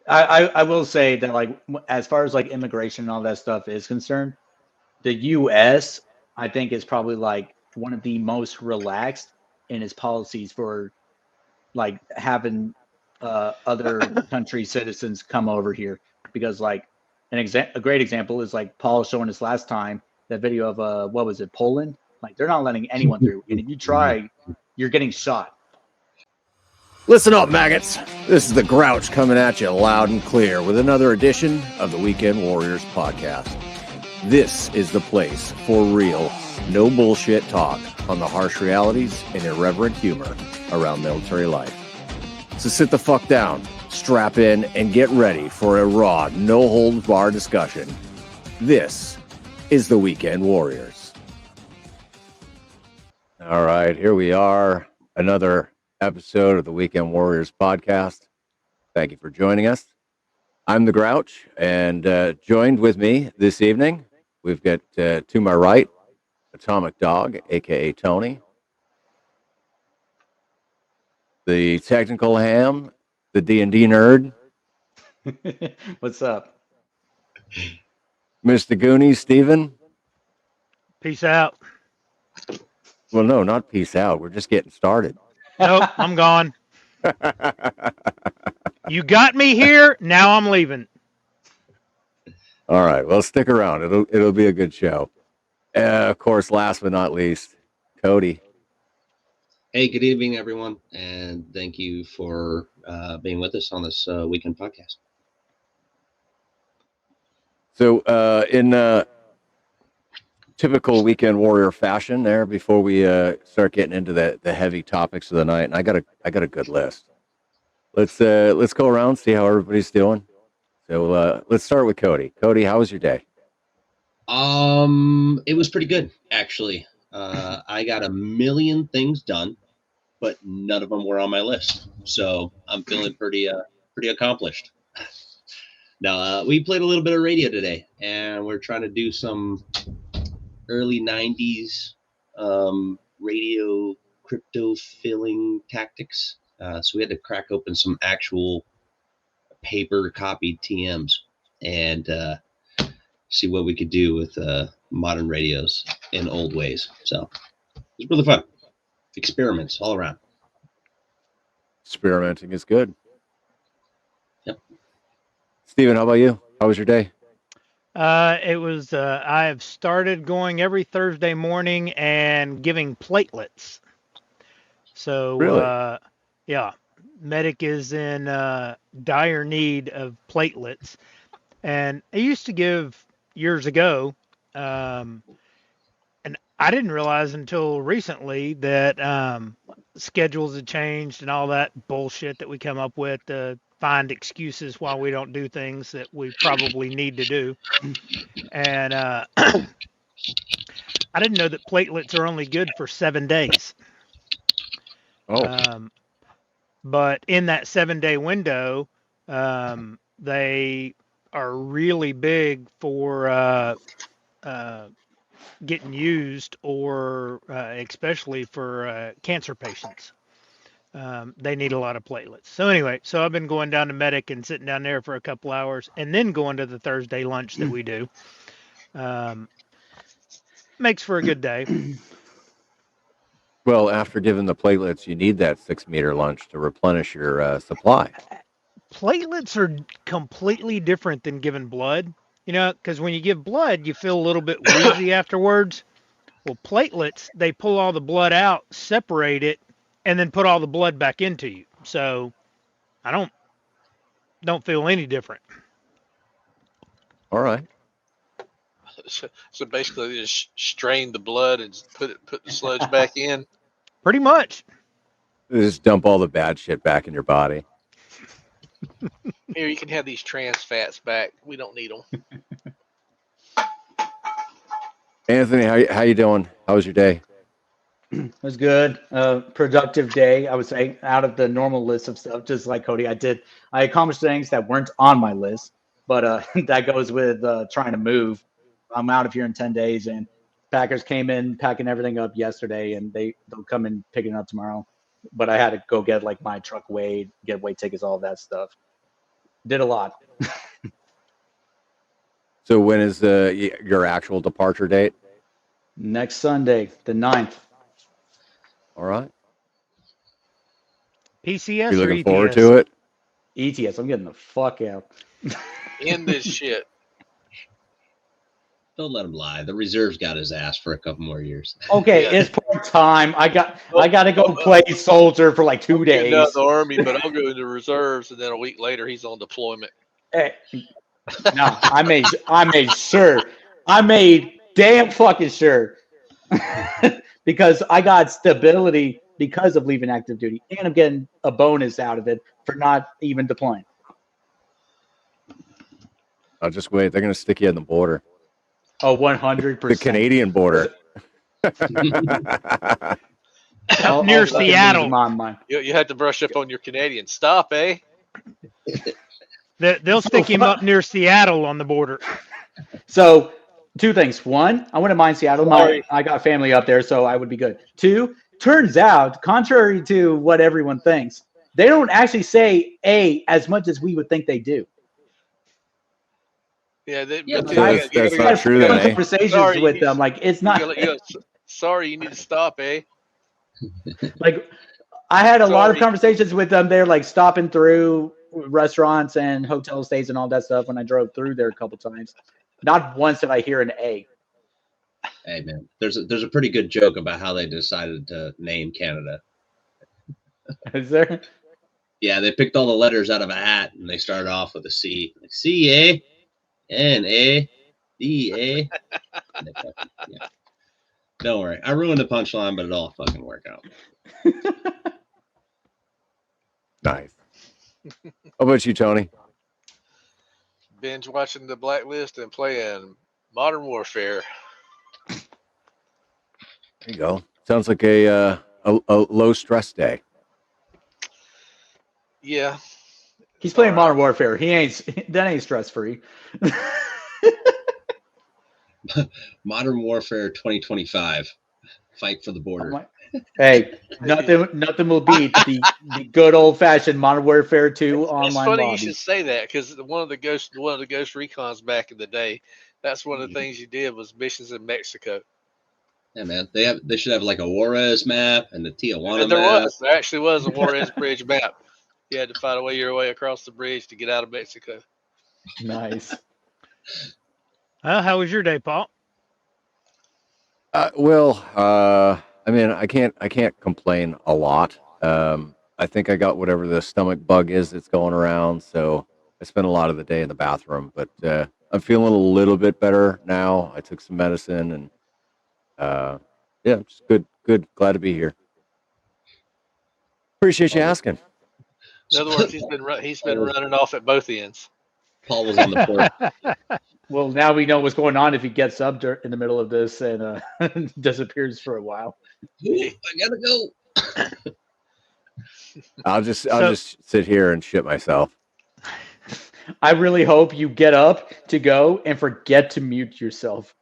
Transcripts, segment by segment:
I will say that like as far as like immigration and all that stuff is concerned, the U.S. I think is probably like one of the most relaxed in its policies for like having other country citizens come over here because like a great example is like Paul showing us last time that video of what was it, Poland? Like they're not letting anyone through, and if you try, you're getting shot. Listen up, maggots. This is the Grouch coming at you loud and clear with another edition of the Weekend Warriors podcast. This is the place for real, no bullshit talk on the harsh realities and irreverent humor around military life. So sit the fuck down, strap in, and get ready for a raw, no-holds-barred discussion. This is the Weekend Warriors. All right, here we are, another episode of the Weekend Warriors podcast. Thank you for joining us. I'm the Grouch, and joined with me this evening, we've got to my right, Atomic Dog, aka Tony, the technical ham, the D&D nerd, What's up? Mr. Goonies, Steven. Peace out. Well, no, not peace out. We're just getting started. Nope, I'm gone. You got me here. Now I'm leaving. All right. Well, stick around. It'll be a good show. Of course, last but not least, Cody. Hey, good evening, everyone, and thank you for being with us on this weekend podcast. So, in typical Weekend Warrior fashion, there before we start getting into the heavy topics of the night, and I got a good list. Let's go around, see how everybody's doing. So let's start with Cody. Cody, how was your day? It was pretty good, actually. I got a million things done, but none of them were on my list, so I'm feeling pretty accomplished. Now, we played a little bit of radio today, and we're trying to do some early 90s radio crypto filling tactics. So we had to crack open some actual paper copied TMs and see what we could do with modern radios in old ways. So it was really fun. Experiments all around. Experimenting is good. Yep. Steven, how about you? How was your day? It was. I have started going every Thursday morning and giving platelets. So, Really? yeah, medic is in dire need of platelets, and I used to give years ago, and I didn't realize until recently that schedules had changed and all that bullshit that we come up with to find excuses why we don't do things that we probably need to do. And I didn't know that platelets are only good for 7 days. Oh, But in that 7-day window, they are really big for getting used, or especially for cancer patients. They need a lot of platelets. So anyway, so I've been going down to medic and sitting down there for a couple hours, and then going to the Thursday lunch that we do. Makes for a good day. well, after giving the platelets, you need that 6-meter lunch to replenish your supply. Platelets are completely different than giving blood, because when you give blood, you feel a little bit woozy afterwards. Well, platelets, they pull all the blood out, separate it, and then put all the blood back into you. So I don't feel any different. All right. So basically, they just strain the blood and put the sludge back in. Pretty much. Just dump all the bad shit back in your body. Here, you can have these trans fats back. We don't need them. Anthony, how you doing? How was your day? It was good. Productive day, I would say, out of the normal list of stuff. Just like Cody, I accomplished things that weren't on my list, but that goes with trying to move. I'm out of here in 10 days, and Packers came in packing everything up yesterday, and they'll come in picking it up tomorrow. But I had to go get like my truck weighed, get weight tickets, all of that stuff. Did a lot. So when is your actual departure date? Next Sunday, the 9th. All right. PCS You or looking ETS? forward to it? ETS. I'm getting the fuck out. In this shit. Don't let him lie. The reserve's got his ass for a couple more years. Okay, Yeah. it's part time. I got to go play soldier for like 2 Getting out of days. the army, but I'll go into reserves, and then a week later he's on deployment. Hey, no, I made sure. I made damn fucking sure. Because I got stability because of leaving active duty, and I'm getting a bonus out of it for not even deploying. I'll just wait. They're going to stick you in the border. Oh, 100%. The Canadian border. Up near Seattle. You had to brush up on your Canadian. Stop, eh? They'll stick him up near Seattle on the border. So, two things. One, I wouldn't mind Seattle. Sorry. I got family up there, so I would be good. Two, turns out, contrary to what everyone thinks, they don't actually say A as much as we would think they do. Yeah, that's not true then, eh? Conversations with them, like, it's not. Sorry, you need to stop, eh? Like, I had a lot of conversations with them. They're like stopping through restaurants and hotel stays and all that stuff when I drove through there a couple times. Not once did I hear an A. Hey man, there's a pretty good joke about how they decided to name Canada. Is there? Yeah, they picked all the letters out of a hat and they started off with a C. Like C-A, N-A, D-A. Yeah. Don't worry. I ruined the punchline, but it'll all fucking work out. Nice. How about you, Tony? Binge watching The Blacklist and playing Modern Warfare. There you go. Sounds like a low stress day. Yeah. He's playing Modern Warfare. That ain't stress free. Modern Warfare 2025. Fight for the border. Hey, nothing will beat the good old fashioned Modern Warfare 2 online It's funny lobby. you should say that because one of the ghost recons back in the day, that's one of the things you did was missions in Mexico. Yeah, man. They should have like a Juarez map and the Tijuana And there map. there actually was a Juarez Bridge map. You had to find your way across the bridge to get out of Mexico. Nice. How was your day, Paul? I mean, I can't complain a lot. I think I got whatever the stomach bug is that's going around, so I spent a lot of the day in the bathroom. But I'm feeling a little bit better now. I took some medicine, and yeah, just good. Glad to be here. Appreciate you asking. In other words, he's been running off at both ends. Paul was on the port. Well, now we know what's going on if he gets up in the middle of this and disappears for a while. I gotta go. I'll just sit here and shit myself. I really hope you get up to go and forget to mute yourself.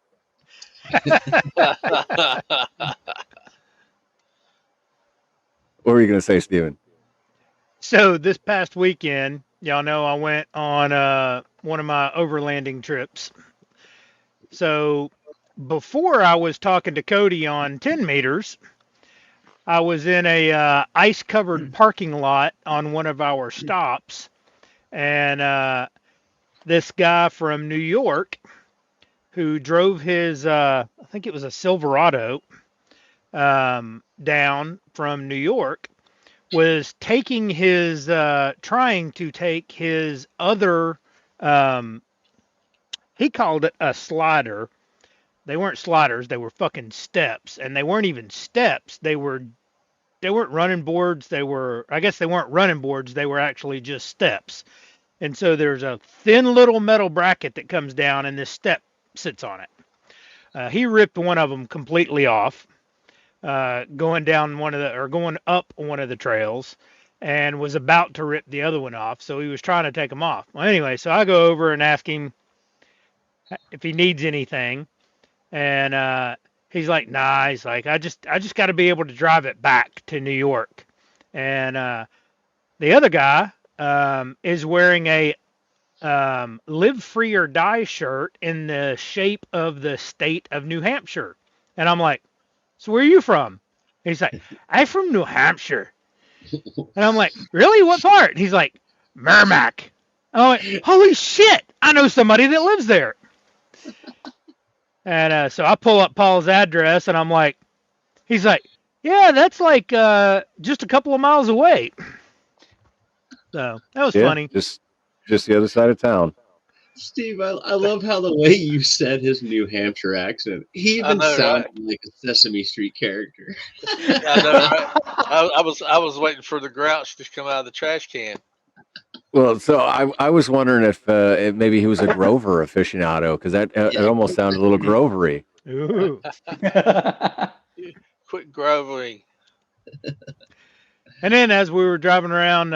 What were you going to say, Steven? So this past weekend, y'all know I went on one of my overlanding trips. So before I was talking to Cody on 10 meters, I was in a ice-covered parking lot on one of our stops. And this guy from New York who drove his, I think it was a Silverado, down from New York, was taking his, trying to take his other, he called it a slider. They weren't sliders, they were fucking steps. And they weren't even steps. They weren't running boards. I guess they weren't running boards. They were actually just steps. And so there's a thin little metal bracket that comes down and this step sits on it. He ripped one of them completely off, going up one of the trails, and was about to rip the other one off. So he was trying to take them off. Well, anyway, so I go over and ask him if he needs anything. And he's like, nah, he's like, I just got to be able to drive it back to New York. And the other guy is wearing a "Live Free or Die" shirt in the shape of the state of New Hampshire, and I'm like, "So where are you from?" And he's like, "I'm from New Hampshire," and I'm like, "Really? What part?" And he's like, "Merrimack." I'm like, "Holy shit! I know somebody that lives there." And so I pull up Paul's address, and I'm like, he's like, "Yeah, that's like just a couple of miles away." So that was funny. just the other side of town. Steve, I love how the way you said his New Hampshire accent. He I even know, sounded right? like a Sesame Street character. I know, right? I was waiting for the Grouch to come out of the trash can. Well, so I was wondering if maybe he was a Grover aficionado, because that it Yeah. almost sounded a little Grovery. Ooh. Quit groveling. And then as we were driving around,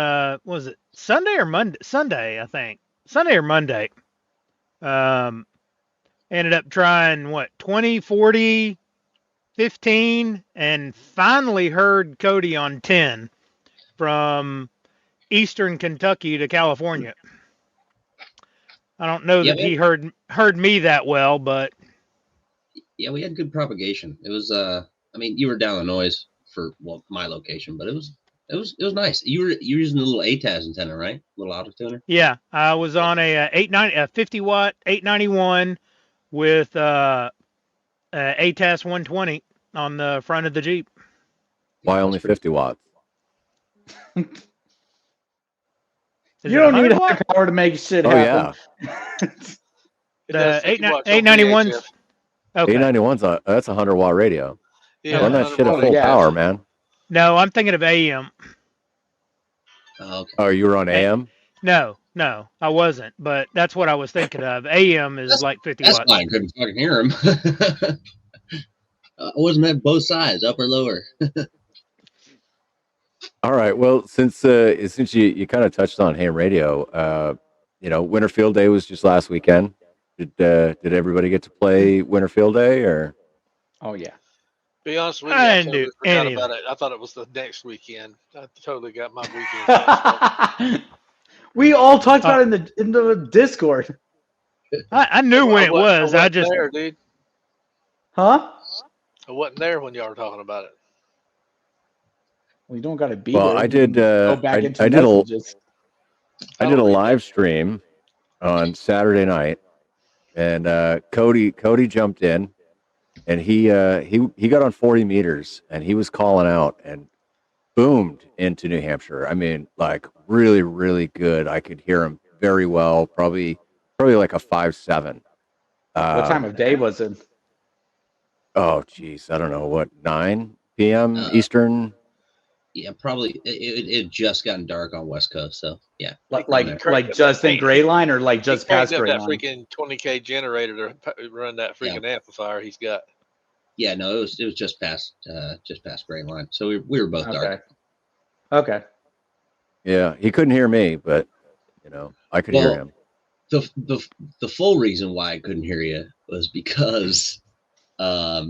was it Sunday or Monday? Sunday, I think. Sunday or Monday. Ended up trying what 20, 40, 15, and finally heard Cody on 10 from Eastern Kentucky to California. I don't know Yeah, that he heard me that well, but yeah, we had good propagation. It was I mean, you were down the noise for my location, but it was nice. You were using the little ATAS antenna, right? Little auto tuner. yeah, I was on a 50 watt 891 with ATAS 120 on the front of the Jeep. Why Yeah, only 50 watts? Is You it don't need 100 high watt? power to make shit Oh happen. yeah, It does The 50 watts on 891's. VHF. Okay. 891's that's a 100-watt radio. Yeah, Run Okay. that 100 shit at watt Oh, full yeah. power, AHF. man. No, I'm thinking of AM. Oh, okay. Oh, you were on AM? No, I wasn't, but that's what I was thinking of. AM is That's like 50 that's watts. why I couldn't fucking hear him. I wasn't at both sides, upper lower. All right. Well, since you kind of touched on ham radio, Winter Field Day was just last weekend. Did everybody get to play Winter Field Day or? Oh yeah. Be honest with you, I I didn't do totally forgot anything. about it. I thought it was the next weekend. I totally got my weekend mixed up. We all talked about it in the Discord. I knew when it was. I I wasn't just there, dude. Huh? I wasn't there when y'all were talking about it. Well, you don't got to be Well, there. I You did. can go back into I did messages. I did a live stream on Saturday night, and Cody jumped in, and he got on 40 meters, and he was calling out and boomed into New Hampshire. I mean, like really, really good. I could hear him very well. Probably like a 5.7. What time of day was it? Oh, geez, I don't know what 9 p.m. Eastern. Yeah, probably. It just gotten dark on West Coast, so yeah. Like just in Gray Line or like just past up Gray that Line? freaking 20K generator to run that freaking amplifier he's got. Yeah, no, it was just past Gray Line, so we were both dark. Okay. Yeah, he couldn't hear me, but I could hear him. The full reason why I couldn't hear you was because I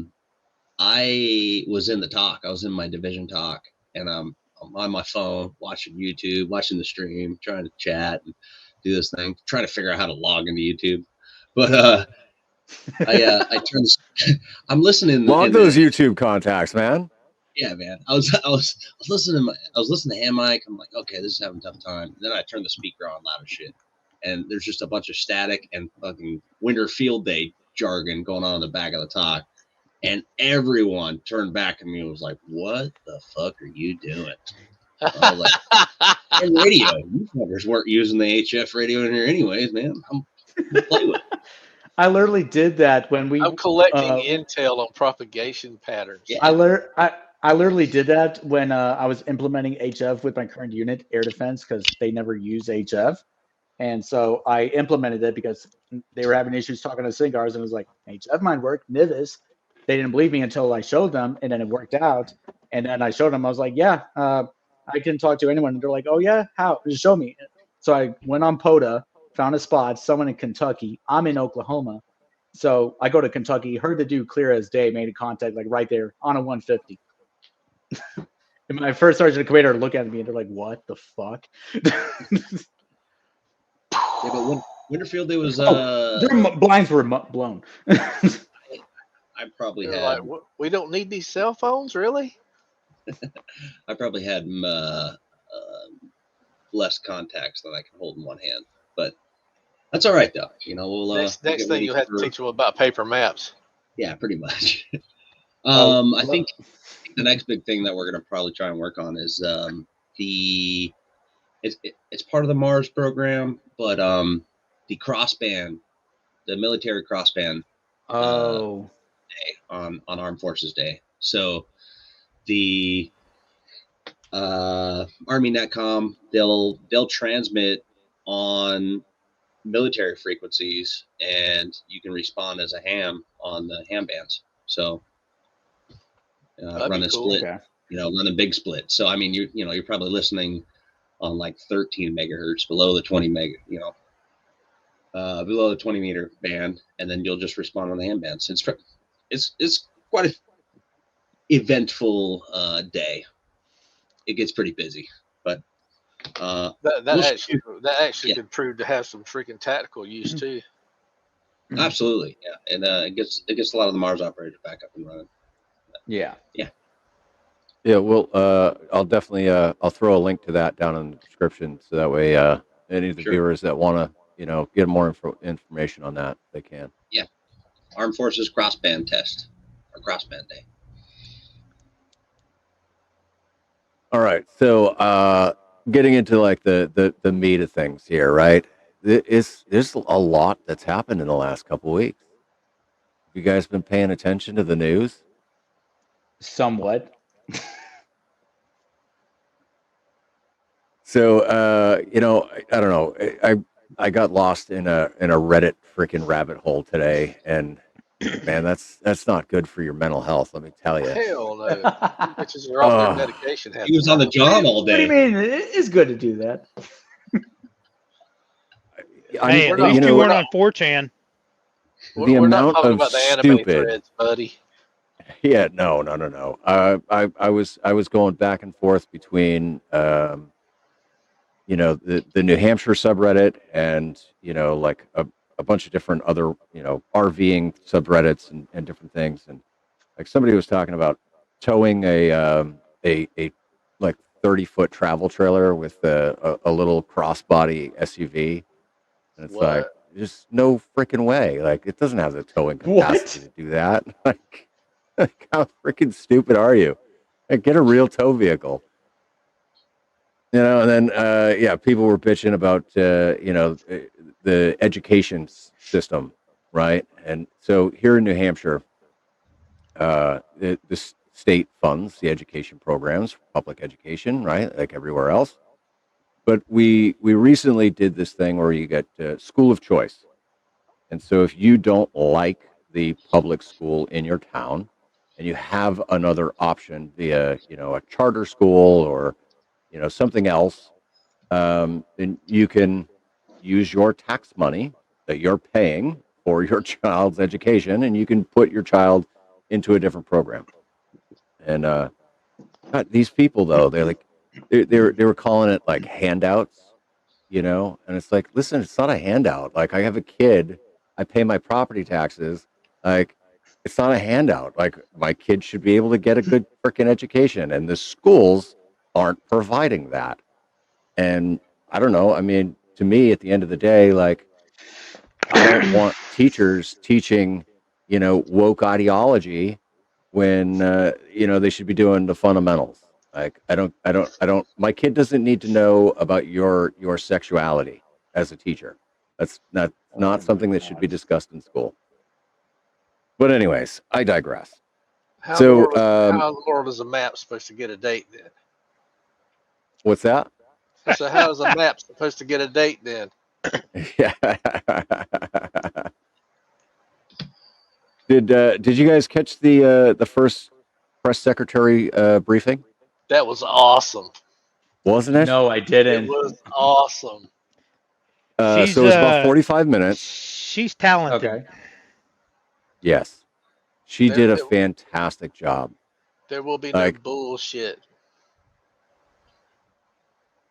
was in the talk. I was in my division talk, and I'm on my phone watching YouTube, watching the stream, trying to chat and do this thing, trying to figure out how to log into YouTube. But I turned. I'm listening. Log those YouTube contacts, man. Yeah, man. I was listening. I was listening to Ham Mike. I'm like, okay, this is having a tough time. And then I turned the speaker on loud as shit, and there's just a bunch of static and fucking Winter Field Day jargon going on in the back of the talk. And everyone turned back to me and was like, "What the fuck are you doing?" I was like, "And radio, you fuckers weren't using the HF radio in here anyways, man. I'm play with it." I literally did that when we. I'm collecting intel on propagation patterns. Yeah. I literally did that when I was implementing HF with my current unit, air defense, because they never use HF, and so I implemented it because they were having issues talking to SIGARs, and it was like HF might work, NIVIS. They didn't believe me until I showed them, and then it worked out. And then I showed them. I was like, "Yeah, I can talk to anyone." And they're like, "Oh yeah, how? Just show me." So I went on POTA, found a spot, someone in Kentucky. I'm in Oklahoma. So I go to Kentucky, heard the dude clear as day, made a contact like right there on a 150. And my first sergeant commander look at me and they're like, "What the fuck?" Yeah, but Winterfield, it was. Their blinds were blown. I probably They're had. like, we don't need these cell phones, really? I probably had less contacts than I can hold in one hand, but that's all right though. We'll Next get thing ready you'll have to teach them about paper maps. Yeah, pretty much. Oh, I think the next big thing that we're going to probably try and work on is it's part of the Mars program, but the crossband, the military crossband day on Armed Forces Day. So the Army Netcom, they'll transmit on military frequencies, and you can respond as a ham on the ham bands. So run a cool. split, run a big split. So I mean, you're probably listening on like 13 megahertz below the 20 below the 20 meter band, and then you'll just respond on the ham bands. It's quite an eventful day. It gets pretty busy, but that actually could prove to have some freaking tactical use too. Absolutely, yeah, and it gets a lot of the Mars operators back up and running. Yeah. Well, I'll definitely I'll throw a link to that down in the description, so that way any of the viewers that want to get more information on that, they can. Yeah, Armed Forces crossband test or crossband day. All right, so getting into like the meat of things here, right? There's a lot that's happened in the last couple weeks. You guys been paying attention to the news? Somewhat. So I don't know. I got lost in a Reddit freaking rabbit hole today, and man, that's not good for your mental health. Let me tell you. Hell no. Bitches are off their medication. He was on the job all day. What do you mean? It's good to do that. Hey, at least you weren't on 4chan. The amount of stupid threads, buddy. Yeah, no. I was going back and forth between the New Hampshire subreddit and like a bunch of different other RVing subreddits and different things, and like somebody was talking about towing a like 30-foot travel trailer with a little crossbody SUV, and it's like there's no freaking way. Like it doesn't have the towing capacity to do that. Like how freaking stupid are you? Like, get a real tow vehicle. And then people were bitching about the education system, right? And so here in New Hampshire, the state funds the education programs, public education, right, like everywhere else. But we recently did this thing where you get school of choice, and so if you don't like the public school in your town, and you have another option via a charter school or something else, then you can use your tax money that you're paying for your child's education, and you can put your child into a different program. And God, these people though, they were calling it like handouts, and it's like, listen, it's not a handout. Like I have a kid, I pay my property taxes, like it's not a handout. Like my kid should be able to get a good freaking education, and the schools aren't providing that. And I don't know. I mean, to me, at the end of the day, like I don't want teachers teaching, woke ideology when they should be doing the fundamentals. Like I don't. My kid doesn't need to know about your sexuality as a teacher. That's not something that should be discussed in school. But anyways, I digress. How in the world is a map supposed to get a date then? What's that? So how is a map supposed to get a date then? Yeah. Did you guys catch the first press secretary briefing? That was awesome. Wasn't it? No, I didn't. It was awesome. So it was about 45 minutes. She's talented. Okay. Yes. She did a fantastic job. There will be no bullshit.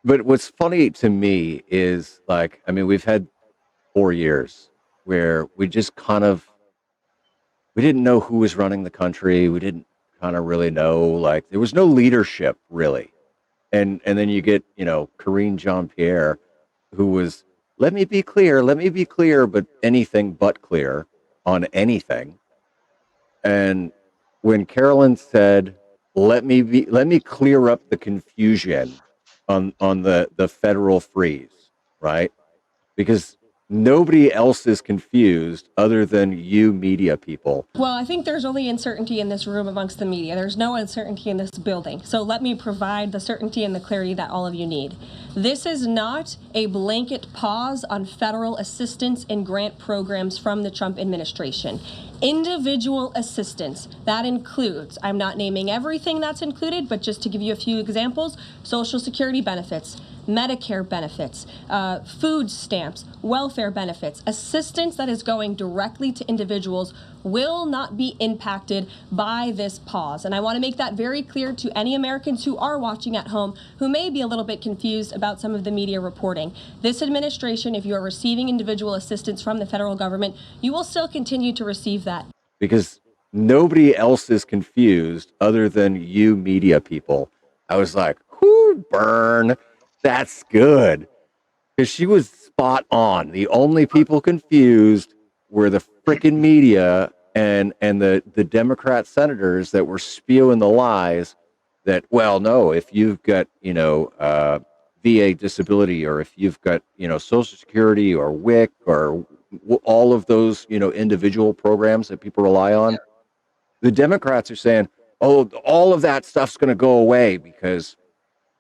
But what's funny to me is, like, I mean, we've had 4 years where we just we didn't know who was running the country. We didn't kind of really know, like, there was no leadership really. And then you get, Karine Jean-Pierre, who was, let me be clear, but anything but clear on anything. And when Carolyn said, let me clear up the confusion on the federal freeze, right? Because nobody else is confused other than you media people. Well, I think there's only uncertainty in this room amongst the media. There's no uncertainty in this building. So let me provide the certainty and the clarity that all of you need. This is not a blanket pause on federal assistance and grant programs from the Trump administration. Individual assistance, that includes, I'm not naming everything that's included, but just to give you a few examples, Social Security benefits, Medicare benefits, food stamps, welfare benefits, assistance that is going directly to individuals will not be impacted by this pause. And I want to make that very clear to any Americans who are watching at home who may be a little bit confused about some of the media reporting. This administration, if you are receiving individual assistance from the federal government, you will still continue to receive that. Because nobody else is confused other than you media people. I was like, whoo, burn. That's good. Because she was spot on. The only people confused were the freaking media and the Democrat senators that were spewing the lies that, well, no, if you've got, VA disability, or if you've got, Social Security or WIC or all of those, individual programs that people rely on, the Democrats are saying, oh, all of that stuff's going to go away because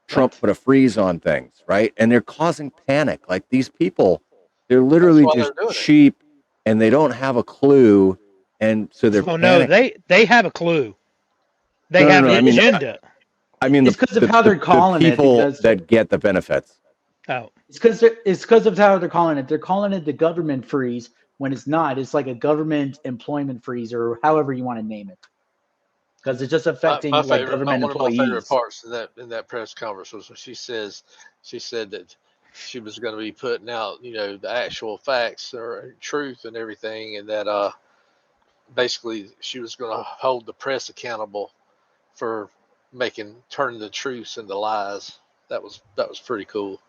Trump put a freeze on things, right? And they're causing panic. Like, these people, they're literally just cheap and they don't have a clue. And so they're no, they have a clue. They No, have no, an I mean, agenda. It's because of how they're calling it. People Because that get the benefits. Oh, it's because of how they're calling it. They're calling it the government freeze when it's not. It's like a government employment freeze, or however you want to name it. Because it's just affecting My like favorite, government one of my favorite employees. parts in that press conference was when she said that she was going to be putting out, the actual facts or truth and everything, and that basically she was going to hold the press accountable for turning the truths into lies. That was pretty cool.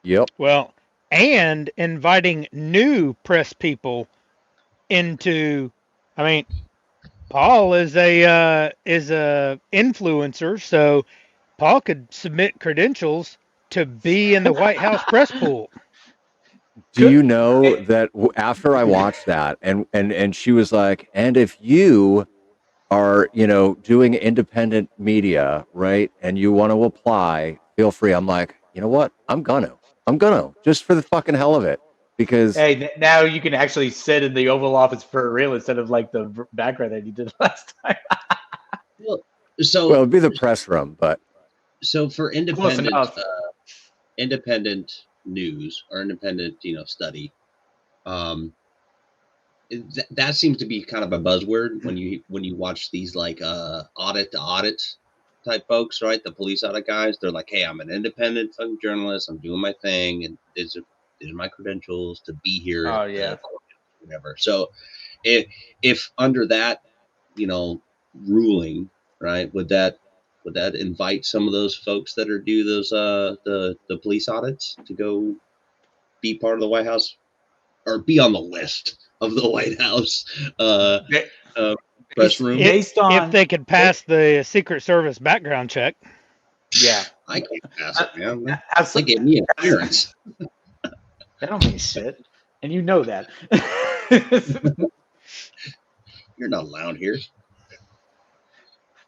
Yep. well, and inviting new press people into, I mean, Paul is a influencer, so Paul could submit credentials to be in the White House press pool. Do you know that after I watched that, and she was like, and if you are, doing independent media, right, and you want to apply, feel free. I'm like, you know what? I'm gonna just for the fucking hell of it, because Hey, now you can actually sit in the Oval Office for real instead of like the background that you did last time. Well, it'd be the press room, but so for Close enough. independent news or independent, study, that seems to be kind of a buzzword when you watch these like audit to audit type folks, right? The police audit guys, they're like, hey, I'm an independent fucking journalist, I'm doing my thing, and these are my credentials to be here. Oh yeah. Whatever. So if under that, ruling, right, would that invite some of those folks that are do those the police audits to go be part of the White House or be on the list of the White House press room? If they could pass the Secret Service background check. Yeah. I can't pass it, man. They gave me a clearance. That don't mean shit, and you know that. You're not allowed here.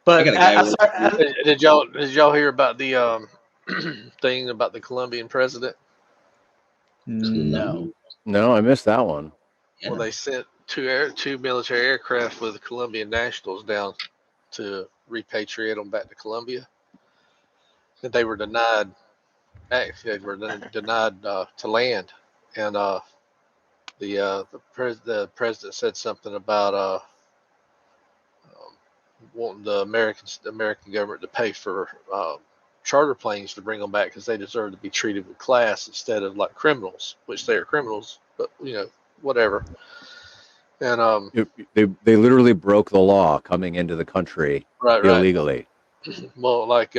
But did y'all hear about the thing about the Colombian president? No, I missed that one. Yeah. Well, they sent two military aircraft with Colombian nationals down to repatriate them back to Colombia. And they were denied. Actually, they were denied to land, and the president said something about wanting the American government to pay for charter planes to bring them back because they deserve to be treated with class instead of like criminals, which they are criminals, but whatever. And They literally broke the law coming into the country right. illegally. Well, like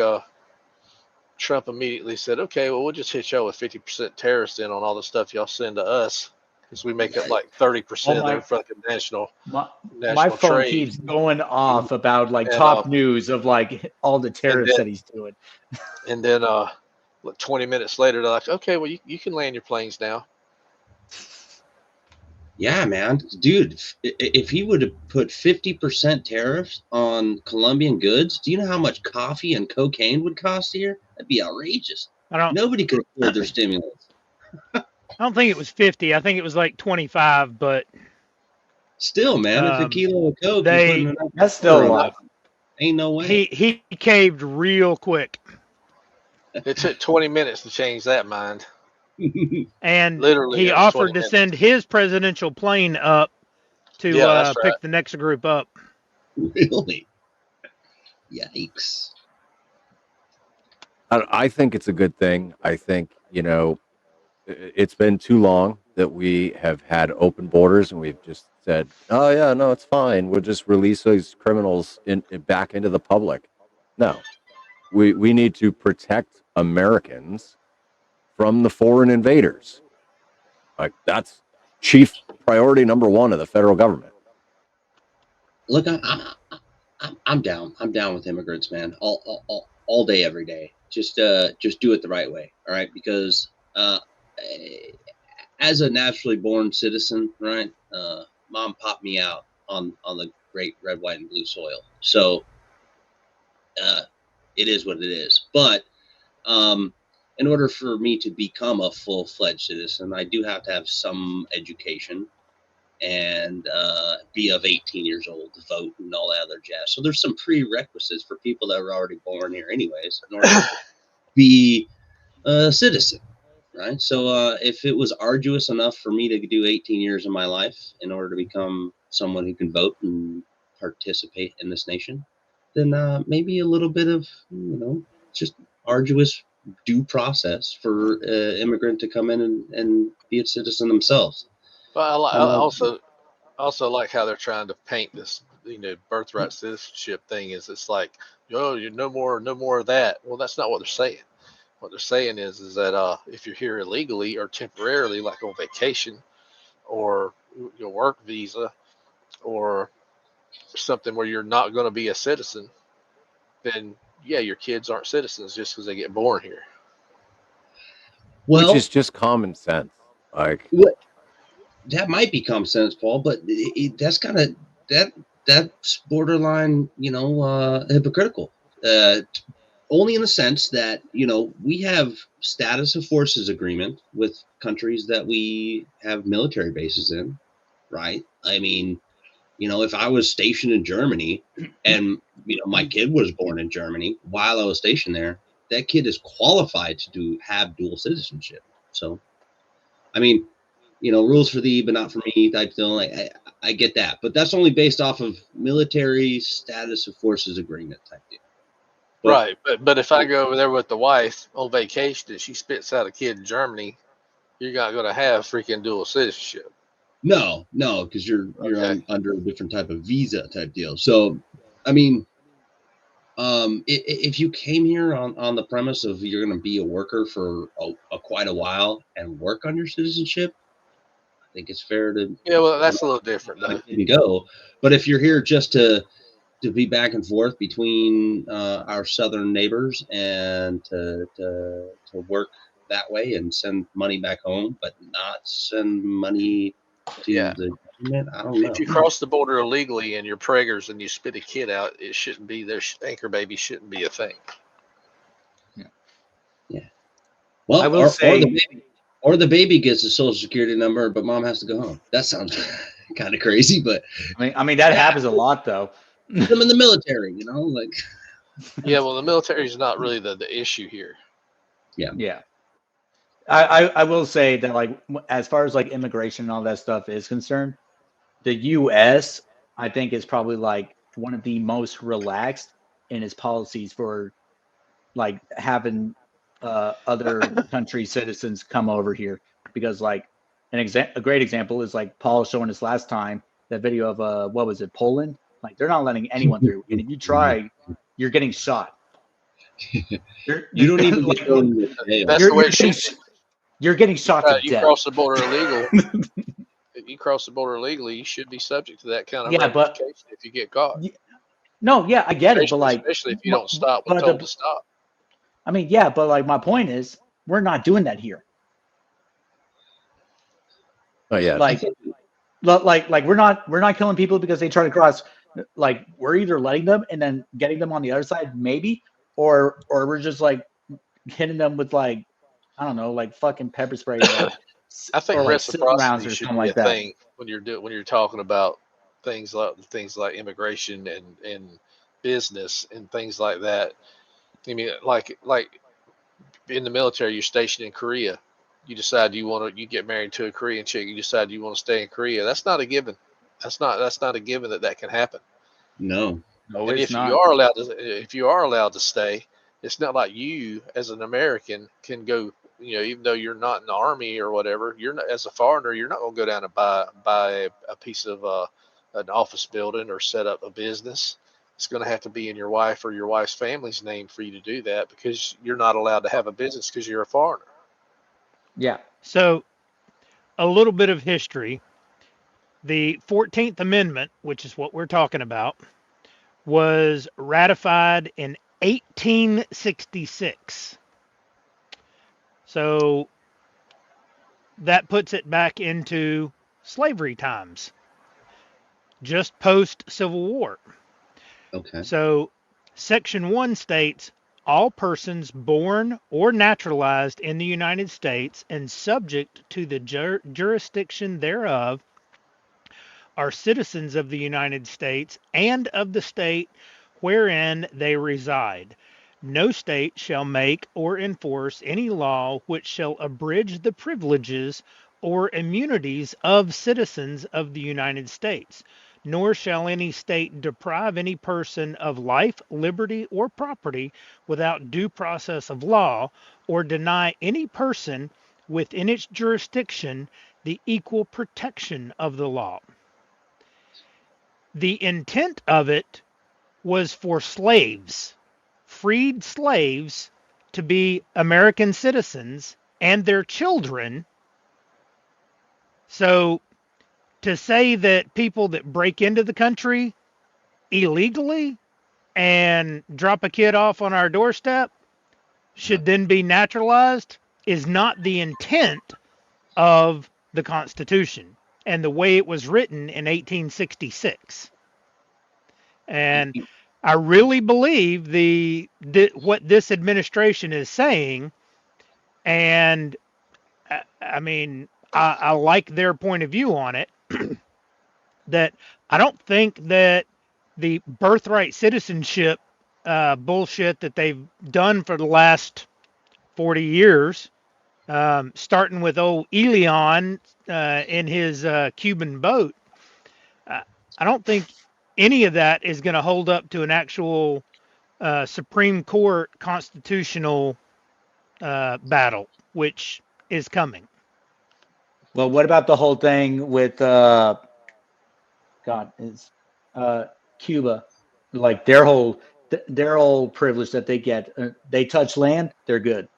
Trump immediately said, okay, well, we'll just hit y'all with 50% tariffs in on all the stuff y'all send to us because we make up like 30% of their fucking national my phone trade. keeps going off about like And, top news of like all the tariffs that he's doing. And then 20 minutes later, they're like, okay, well, you can land your planes now. Yeah, man, dude, if he would have put 50% tariffs on Colombian goods, do you know how much coffee and cocaine would cost here? That'd be outrageous. Nobody could afford their stimulus. I don't think it was 50. I think it was like 25, but still, man, if a kilo of coke, that's still a lot. Ain't no way. He caved real quick. It took 20 minutes to change that mind. And literally, he offered to send his presidential plane up to pick the next group up. Really? Yikes. I think it's a good thing. I think, it's been too long that we have had open borders and we've just said, oh, yeah, no, it's fine. We'll just release those criminals back into the public. No, we need to protect Americans from the foreign invaders. Like, that's chief priority number one of the federal government. Look, I'm down. I'm down with immigrants, man. All day, every day. Just do it the right way. All right, because as a naturally born citizen, right? Mom popped me out on the great red, white, and blue soil. So it is what it is. But in order for me to become a full-fledged citizen, I do have to have some education and be of 18 years old to vote and all that other jazz. So there's some prerequisites for people that were already born here anyways in order to be a citizen, right? So if it was arduous enough for me to do 18 years of my life in order to become someone who can vote and participate in this nation, then maybe a little bit of, just arduous due process for immigrant to come in and be a citizen themselves. Well, I also like how they're trying to paint this, birthright citizenship thing. It's like, you're no more of that. Well, that's not what they're saying. What they're saying is that if you're here illegally or temporarily, like on vacation, or your work visa, or something where you're not going to be a citizen, then yeah, your kids aren't citizens just because they get born here. Well, which is just common sense. Like, that might be common sense, Paul, but that's kind of that's borderline, hypocritical. Only in the sense that, we have status of forces agreement with countries that we have military bases in, right? I mean, if I was stationed in Germany and, my kid was born in Germany while I was stationed there, that kid is qualified to have dual citizenship. So, I mean, rules for thee, but not for me type thing. I get that, but that's only based off of military status of forces agreement type deal. Right, but if I go over there with the wife on vacation and she spits out a kid in Germany, you're not going to have freaking dual citizenship. No, because you're under a different type of visa type deal. So, I mean, if you came here on the premise of you're going to be a worker for quite a while and work on your citizenship, I think it's fair to. Yeah, well, that's a little different, though. You go, but if you're here just to be back and forth between our southern neighbors and to work that way and send money back home, but not send money to the government, I don't know. If you cross the border illegally and you're preggers and you spit a kid out, it shouldn't be their anchor baby shouldn't be a thing. Yeah. Well, I will say, or the baby gets a social security number, but mom has to go home. That sounds kind of crazy, but I mean that happens a lot though. I'm in the military, like. Yeah, well, the military is not really the issue here. Yeah. I will say that, like, as far as like immigration and all that stuff is concerned, the U.S. I think is probably like one of the most relaxed in its policies for like having other country citizens come over here, because like a great example is like Paul showing us last time that video of what was it, Poland? Like they're not letting anyone through, and if you try, you're getting shot. You don't even like, get thrown in jail. That's the way it should you're getting shot to you death. cross the border illegal. If you cross the border illegally, you should be subject to that kind of Yeah, but- ramification if you get caught. No, yeah, I get it, but like, especially if you don't stop when but told to stop. I mean, yeah, but like my point is, we're not doing that here. Oh yeah. Like we're not killing people because they try to cross. Like we're either letting them and then getting them on the other side, maybe, or we're just like hitting them with like, I don't know, like fucking pepper spray. Like, I think or like reciprocity or should something be like a that. thing when you're talking about things like immigration and business and things like that. I mean, like in the military, you're stationed in Korea. You decide you get married to a Korean chick. You decide you want to stay in Korea. That's not a given. That's not a given that can happen. No. No, And it's if not. you are allowed to stay, it's not like you as an American can go. Even though you're not in the army or whatever, you're not, as a foreigner, you're not going to go down and buy a piece of an office building or set up a business. It's going to have to be in your wife or your wife's family's name for you to do that, because you're not allowed to have a business because you're a foreigner. Yeah. So, a little bit of history. The 14th Amendment, which is what we're talking about, was ratified in 1866. So, that puts it back into slavery times, just post Civil War. Okay. So, Section 1 states, all persons born or naturalized in the United States and subject to the jurisdiction thereof are citizens of the United States and of the state wherein they reside. No state shall make or enforce any law which shall abridge the privileges or immunities of citizens of the United States, nor shall any state deprive any person of life, liberty, or property without due process of law, or deny any person within its jurisdiction the equal protection of the law. The intent of it was for slaves, freed slaves, to be American citizens and their children. So to say that people that break into the country illegally and drop a kid off on our doorstep should then be naturalized is not the intent of the Constitution and the way it was written in 1866. And I really believe what this administration is saying, and I mean, I like their point of view on it, that I don't think that the birthright citizenship bullshit that they've done for the last 40 years, starting with old Elion in his Cuban boat, I don't think any of that is going to hold up to an actual Supreme Court constitutional battle, which is coming. Well, what about the whole thing with Cuba? Like their whole privilege that they get, they touch land, they're good.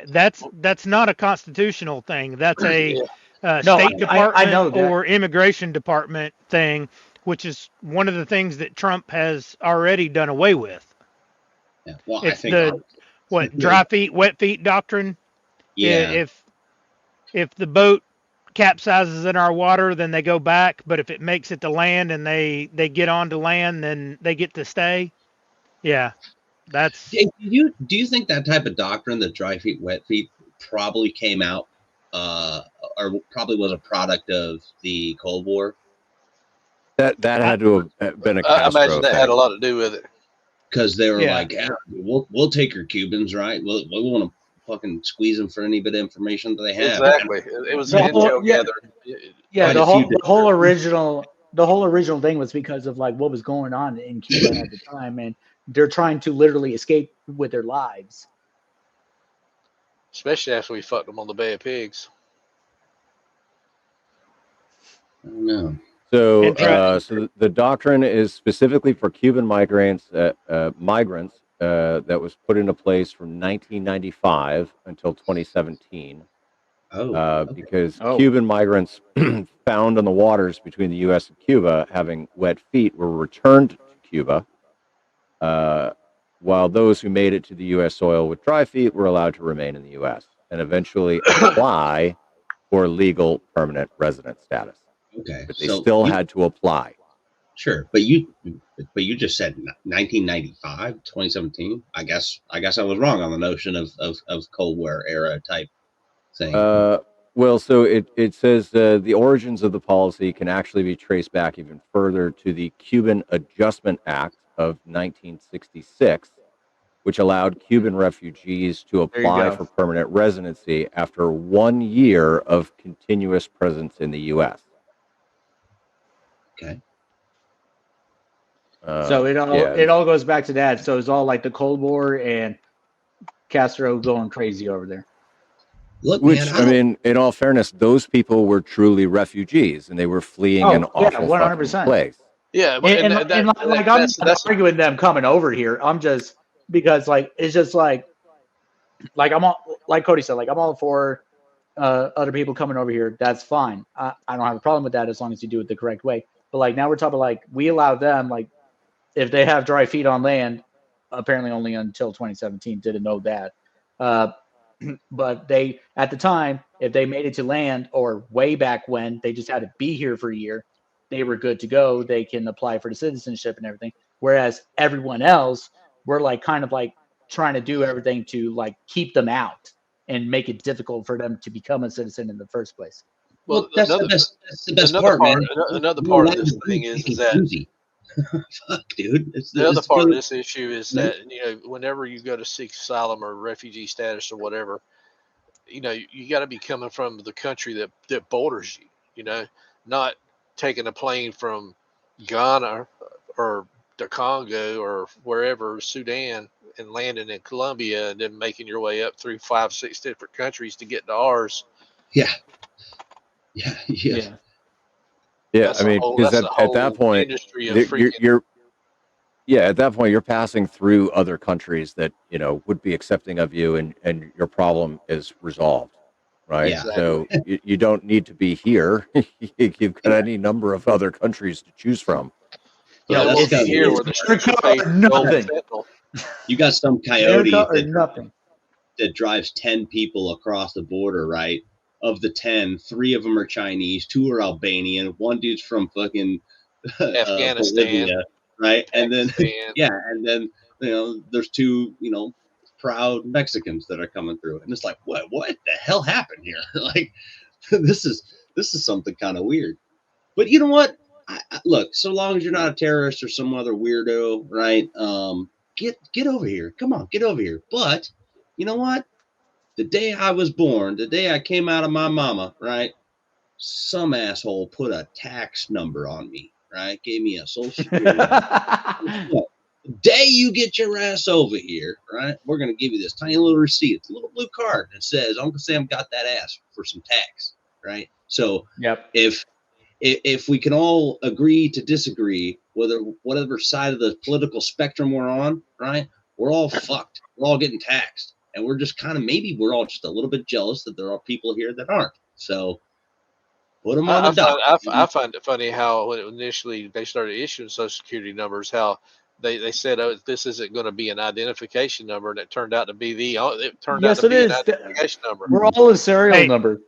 That's not a constitutional thing. That's a No, State Department I know that. or Immigration Department thing, which is one of the things that Trump has already done away with. Yeah. Well, It's I think dry feet, wet feet doctrine. Yeah. If the boat capsizes in our water, then they go back. But if it makes it to land and they get onto land, then they get to stay. Yeah, that's. Do you think that type of doctrine, the dry feet, wet feet, probably came out or probably was a product of the Cold War? That had to have been a I Castro imagine that thing. had a lot to do with it. Because they were Yeah. like, yeah, we'll take your Cubans, right? We want to fucking squeeze them for any bit of information that they have. Exactly. It was The an whole- intel yeah. gather. Yeah, Quite a few the whole original thing was because of like what was going on in Cuba at the time, and they're trying to literally escape with their lives. Especially after we fucked them on the Bay of Pigs. I don't know. So, Interesting. the doctrine is specifically for Cuban migrants. That was put into place from 1995 until 2017. Okay. Because Oh. Cuban migrants found on the waters between the U.S. and Cuba having wet feet were returned to Cuba, while those who made it to the U.S. soil with dry feet were allowed to remain in the U.S. and eventually apply for legal permanent resident status. Okay. But they So still had to apply. Sure, but you just said 1995, 2017. I guess I was wrong on the notion of Cold War era type thing. Well, so it says the origins of the policy can actually be traced back even further to the Cuban Adjustment Act of 1966, which allowed Cuban refugees to apply go. for permanent residency after 1 year of continuous presence in the U.S. Okay. So it all goes back to that. So it's all like the Cold War and Castro going crazy over there. Look, Which, man, I mean, in all fairness, those people were truly refugees and they were fleeing an awful fucking 100%. place. Yeah, And I'm not arguing them coming over here. I'm just because like it's just like I'm all like Cody said, like I'm all for other people coming over here. That's fine. I don't have a problem with that as long as you do it the correct way. But like now we're talking like we allow them like if they have dry feet on land, apparently only until 2017. Didn't know that. But they at the time, if they made it to land or way back when, they just had to be here for a year. They were good to go. They can apply for the citizenship and everything. Whereas everyone else, we're like kind of like trying to do everything to like keep them out and make it difficult for them to become a citizen in the first place. Well, that's the best part, man. Another part of this thing is that fuck, dude. the other part of this issue is that whenever you go to seek asylum or refugee status or whatever, you got to be coming from the country that borders you. Not taking a plane from Ghana or the Congo or wherever, Sudan, and landing in Colombia and then making your way up through 5-6 different countries to get to ours. Yeah. I mean, because at that point, at that point, you're passing through other countries that would be accepting of you, and your problem is resolved, right? Yeah. So you don't need to be here. You've got any number of other countries to choose from. Here where the streets are paved with gold and fentanyl. You got some coyote nothing that drives 10 people across the border, right? Of the 10, 3 of them are Chinese, 2 are Albanian, 1 dude's from fucking Afghanistan, Bolivia, right? Pakistan. And then there's 2 proud Mexicans that are coming through, and it's like, what the hell happened here? Like, this is something kind of weird. But you know what? Look, so long as you're not a terrorist or some other weirdo, right? Get over here. Come on, get over here. But you know what? The day I was born, the day I came out of my mama, right? Some asshole put a tax number on me, right? Gave me a social security number. The day you get your ass over here, right? We're going to give you this tiny little receipt. It's a little blue card that says Uncle Sam got that ass for some tax, right? So if we can all agree to disagree, whatever side of the political spectrum we're on, right? We're all fucked. We're all getting taxed. And we're just maybe we're all just a little bit jealous that there are people here that aren't. So put them on the dock. I find it funny how when initially they started issuing Social Security numbers, how they said, "Oh, this isn't going to be an identification number," and it turned out to be an identification number. We're all a serial number.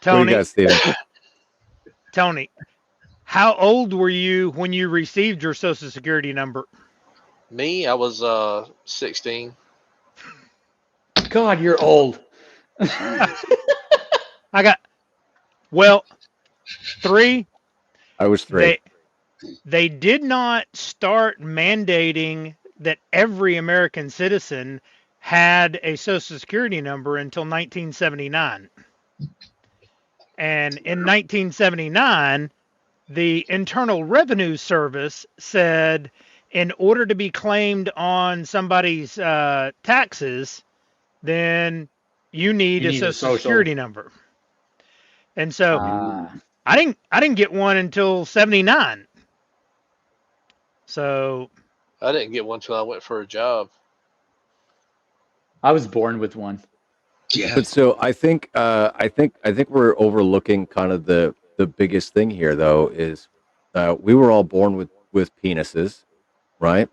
Tony, what do you guys think? Tony, how old were you when you received your Social Security number? Me, I was 16. God, you're old. I got 3. I was 3. They did not start mandating that every American citizen had a Social Security number until 1979. And in 1979, the Internal Revenue Service said in order to be claimed on somebody's taxes, then you need a social security number. And so I didn't get one until 79. So I didn't get one until I went for a job. I was born with one. Yeah. But so I think we're overlooking kind of the biggest thing here, though, is we were all born with penises, right?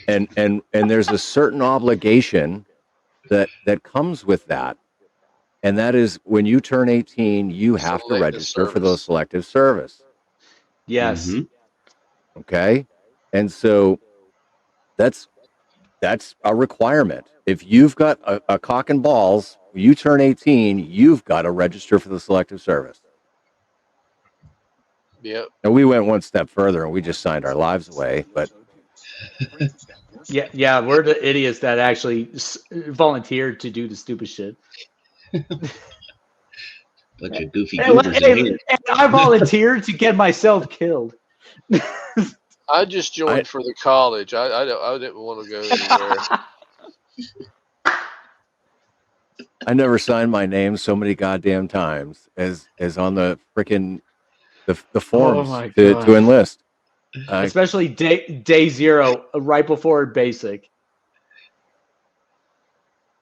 And there's a certain obligation that comes with that, and that is when you turn 18, you have to register for the selective service. Yes. Mm-hmm. Okay, and so that's a requirement. If you've got a cock and balls, you turn 18, you've got to register for the selective service. Yep. And we went one step further and we just signed our lives away. But yeah, we're the idiots that actually volunteered to do the stupid shit. Bunch of goofy and goofers. I volunteered to get myself killed. I just joined for the college. I didn't want to go anywhere. I never signed my name so many goddamn times as on the freaking the forms to enlist. Especially day 0, right before basic.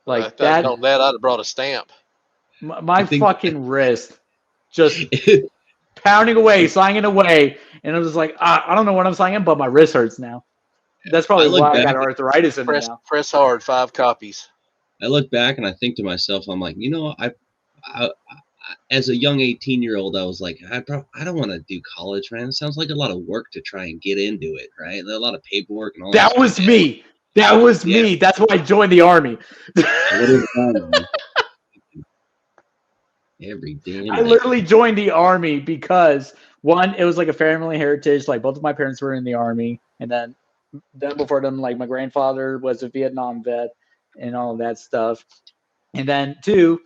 Like that. On that, I'd have brought a stamp. My fucking wrist just pounding away, slanging away, and I was like, I don't know what I'm slanging, but my wrist hurts now. That's probably why I got arthritis in it now. Press hard, 5 copies. I look back and I think to myself, I'm like, I as a young 18-year-old, I was like, I don't want to do college, man. It sounds like a lot of work to try and get into it, right? A lot of paperwork and all that. That was me. That was me. That's why I joined the Army. Every day. I literally joined the Army because, one, it was like a family heritage. Like, both of my parents were in the Army. And then before them, like, my grandfather was a Vietnam vet and all of that stuff. And then, 2,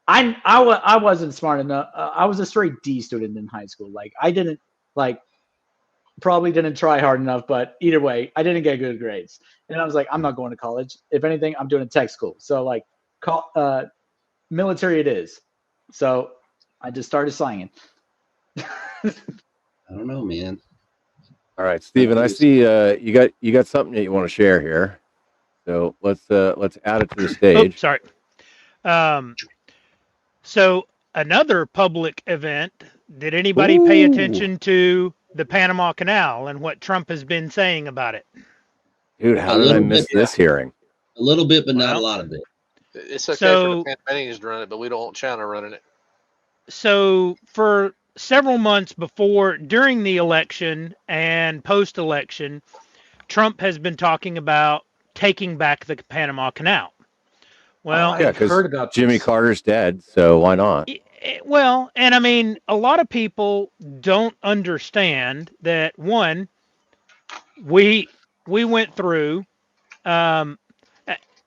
I wasn't smart enough. I was a straight D student in high school. Like, I didn't, probably didn't try hard enough. But either way, I didn't get good grades. And I was like, I'm not going to college. If anything, I'm doing a tech school. So, like, military it is. So I just started slanging. I don't know, man. All right, Steven, I see you got something that you want to share here. So let's add it to the stage. Oh, sorry. So another public event. Did anybody pay attention to the Panama Canal and what Trump has been saying about it? Dude, how did I miss this hearing? A little bit, but not a lot of it. It's okay for the Panamanians to run it, but we don't want China running it. So for several months before, during the election and post-election, Trump has been talking about taking back the Panama Canal. Well, yeah, because Jimmy Carter's dead, so why not? Well, and I mean, a lot of people don't understand that, one, we went through. I'll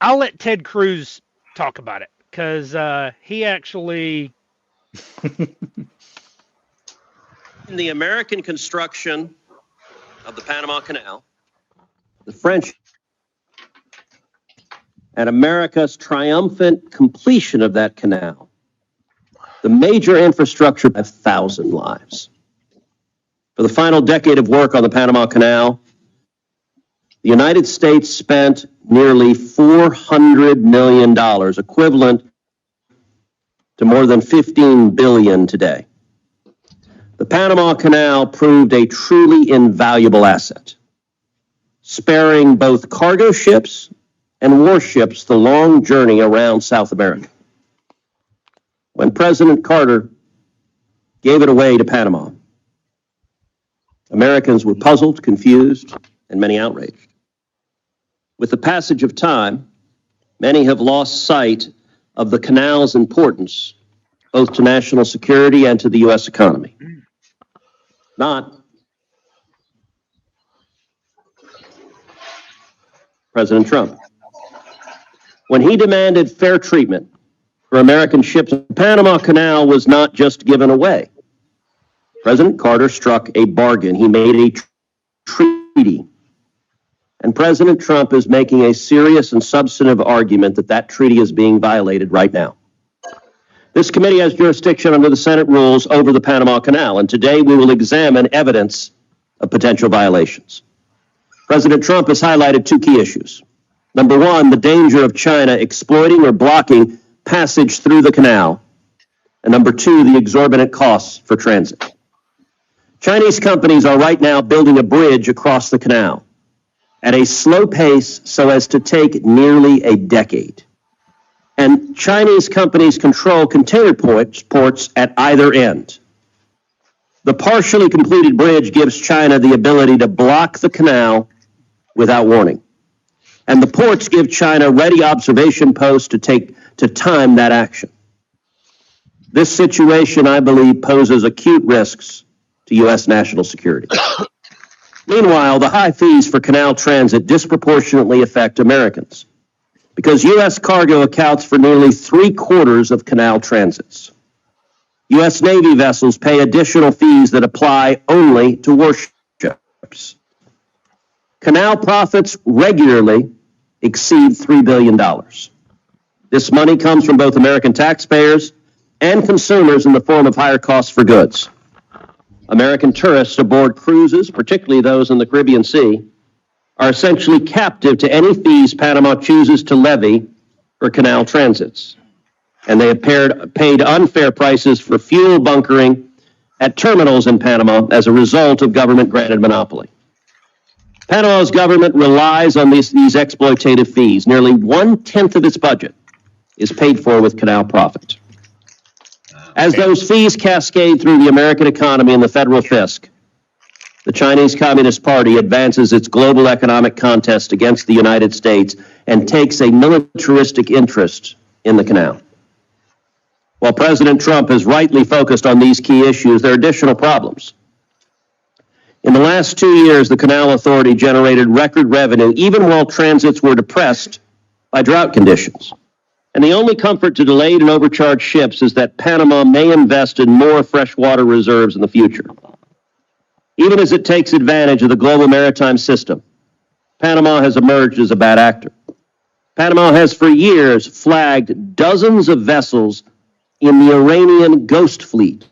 let Ted Cruz talk about it because he actually. In the American construction of the Panama Canal, the French, and America's triumphant completion of that canal, the major infrastructure of 1,000 lives. For the final decade of work on the Panama Canal, the United States spent nearly $400 million, equivalent to more than $15 billion today. The Panama Canal proved a truly invaluable asset, sparing both cargo ships and warships the long journey around South America. When President Carter gave it away to Panama, Americans were puzzled, confused, and many outraged. With the passage of time, many have lost sight of the canal's importance, both to national security and to the U.S. economy. Not President Trump. When he demanded fair treatment for American ships, the Panama Canal was not just given away. President Carter struck a bargain. He made a treaty And President Trump is making a serious and substantive argument that that treaty is being violated right now. This committee has jurisdiction under the Senate rules over the Panama Canal, and today we will examine evidence of potential violations. President Trump has highlighted two key issues. Number one, the danger of China exploiting or blocking passage through the canal. And number two, the exorbitant costs for transit. Chinese companies are right now building a bridge across the canal at a slow pace so as to take nearly a decade. And Chinese companies control container ports at either end. The partially completed bridge gives China the ability to block the canal without warning. And the ports give China ready observation posts to time that action. This situation, I believe, poses acute risks to U.S. national security. Meanwhile, the high fees for canal transit disproportionately affect Americans because U.S. cargo accounts for nearly 3/4 of canal transits. U.S. Navy vessels pay additional fees that apply only to warships. Canal profits regularly exceed $3 billion. This money comes from both American taxpayers and consumers in the form of higher costs for goods. American tourists aboard cruises, particularly those in the Caribbean Sea, are essentially captive to any fees Panama chooses to levy for canal transits. And they have paid unfair prices for fuel bunkering at terminals in Panama as a result of government-granted monopoly. Panama's government relies on these exploitative fees. Nearly 1/10 of its budget is paid for with canal profit. As those fees cascade through the American economy and the federal fisc, the Chinese Communist Party advances its global economic contest against the United States and takes a militaristic interest in the canal. While President Trump has rightly focused on these key issues, there are additional problems. In the last 2 years, the Canal Authority generated record revenue even while transits were depressed by drought conditions. And the only comfort to delayed and overcharged ships is that Panama may invest in more freshwater reserves in the future. Even as it takes advantage of the global maritime system, Panama has emerged as a bad actor. Panama has for years flagged dozens of vessels in the Iranian Ghost Fleet,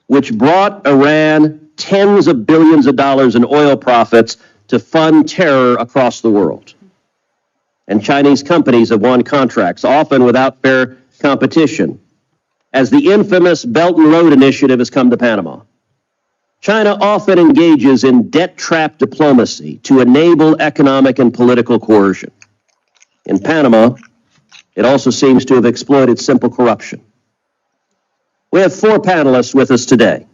which brought Iran tens of billions of dollars in oil profits to fund terror across the world. And Chinese companies have won contracts, often without fair competition, as the infamous Belt and Road Initiative has come to Panama. China often engages in debt trap diplomacy to enable economic and political coercion. In Panama, it also seems to have exploited simple corruption. We have 4 panelists with us today.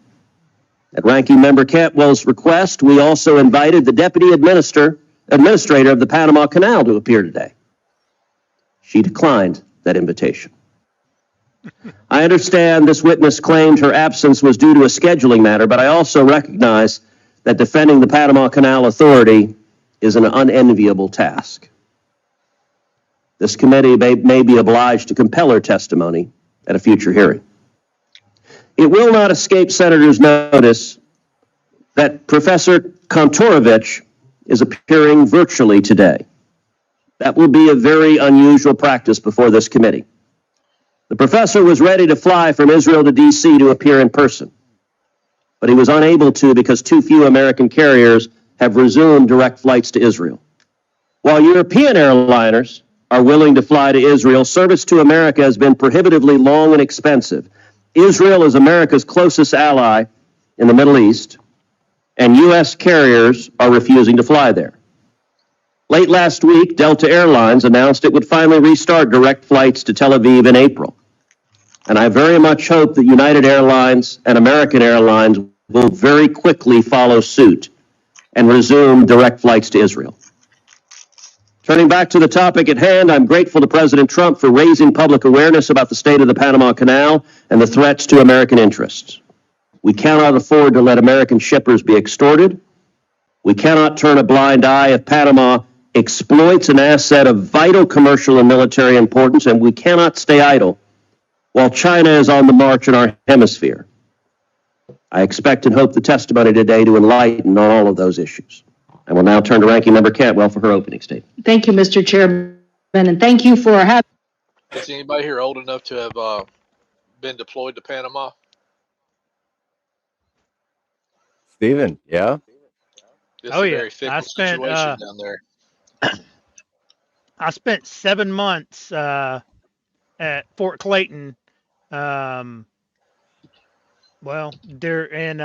At Ranking Member Cantwell's request, we also invited the Deputy Administrator of the Panama Canal to appear today. She declined that invitation. I understand this witness claimed her absence was due to a scheduling matter, but I also recognize that defending the Panama Canal Authority is an unenviable task. This committee may be obliged to compel her testimony at a future hearing. It will not escape senators' notice that Professor Kontorovich is appearing virtually today. That will be a very unusual practice before this committee. The professor was ready to fly from Israel to D.C. to appear in person, but he was unable to because too few American carriers have resumed direct flights to Israel. While European airliners are willing to fly to Israel, service to America has been prohibitively long and expensive. Israel is America's closest ally in the Middle East, and U.S. carriers are refusing to fly there. Late last week, Delta Airlines announced it would finally restart direct flights to Tel Aviv in April. And I very much hope that United Airlines and American Airlines will very quickly follow suit and resume direct flights to Israel. Turning back to the topic at hand, I'm grateful to President Trump for raising public awareness about the state of the Panama Canal and the threats to American interests. We cannot afford to let American shippers be extorted. We cannot turn a blind eye if Panama exploits an asset of vital commercial and military importance, and we cannot stay idle while China is on the march in our hemisphere. I expect and hope the testimony today to enlighten on all of those issues. I will now turn to Ranking Member Cantwell for her opening statement. Thank you, Mr. Chairman, and thank you for having. Is anybody here old enough to have been deployed to Panama? Steven, yeah? It's Oh a yeah, very fickle situation down there. I spent 7 months at Fort Clayton. Well, there in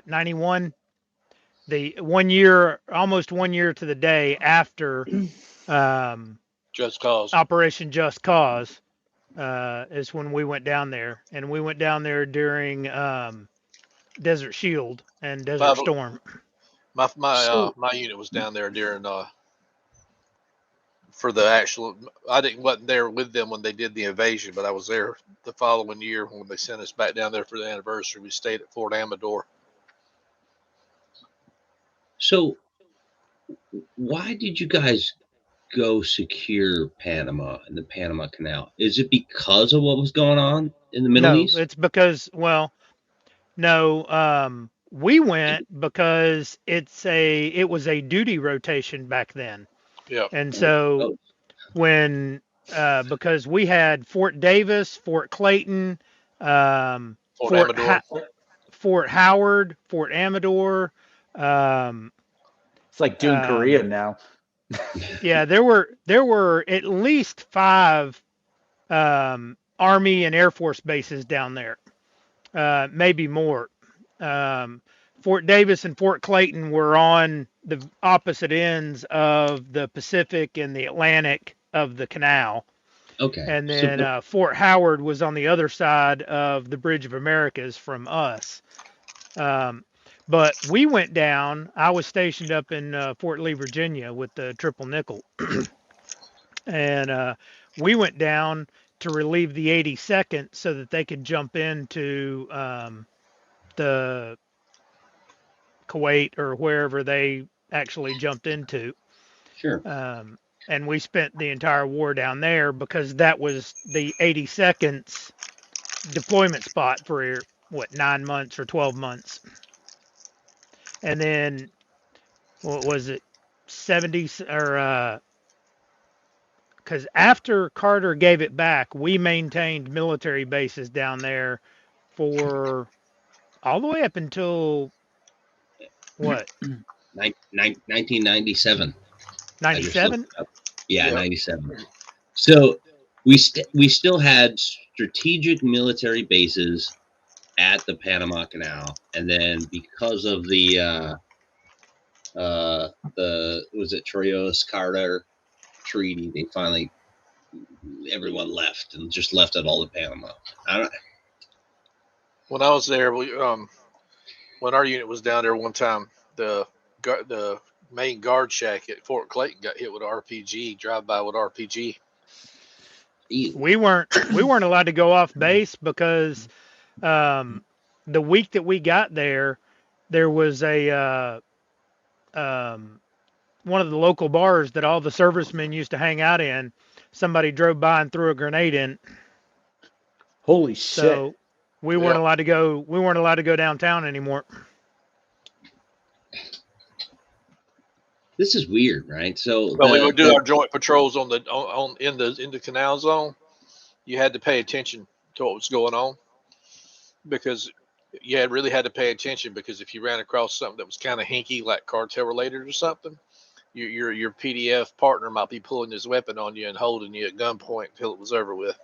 91, the 1 year, almost 1 year to the day after Just cause. Operation Just Cause is when we went down there, and we went down there during Desert Shield and Desert Storm. My unit was down there during for the actual. Wasn't there with them when they did the invasion, but I was there the following year when they sent us back down there for the anniversary. We stayed at Fort Amador. So, why did you guys go secure Panama and the Panama Canal? Is it because of what was going on in the Middle East? No, it's because, well, no, we went because it was a duty rotation back then. Yeah. And so when because we had Fort Davis, Fort Clayton, Fort Howard, Fort Amador. It's like doing Korea now. Yeah, there were at least 5 Army and Air Force bases down there, maybe more. Fort Davis and Fort Clayton were on the opposite ends of the Pacific and the Atlantic of the canal. Okay. And then Fort Howard was on the other side of the Bridge of Americas from us. But we went down. I was stationed up in Fort Lee, Virginia with the Triple Nickel. And we went down to relieve the 82nd so that they could jump into the Kuwait or wherever they actually jumped into. Sure. And we spent the entire war down there because that was the 82nd's deployment spot for 9 months or 12 months. And then what was it, 70 or because after Carter gave it back, we maintained military bases down there for all the way up until what? 1997. 97? Yeah, 97. So we still had strategic military bases at the Panama Canal, and then because of the was it Trios-Carter Treaty, they finally everyone left and just left it all to Panama. When I was there, we when our unit was down there one time, the main guard shack at Fort Clayton got hit with RPG, drive-by with RPG. We weren't allowed to go off base because the week that we got there was a one of the local bars that all the servicemen used to hang out in. Somebody drove by and threw a grenade in. Holy shit! So we weren't allowed to go. We weren't allowed to go downtown anymore. This is weird, right? So we would do our joint patrols in the canal zone. You had to pay attention to what was going on because you really had to pay attention because if you ran across something that was kind of hinky, like cartel related or something, your PDF partner might be pulling his weapon on you and holding you at gunpoint until it was over with.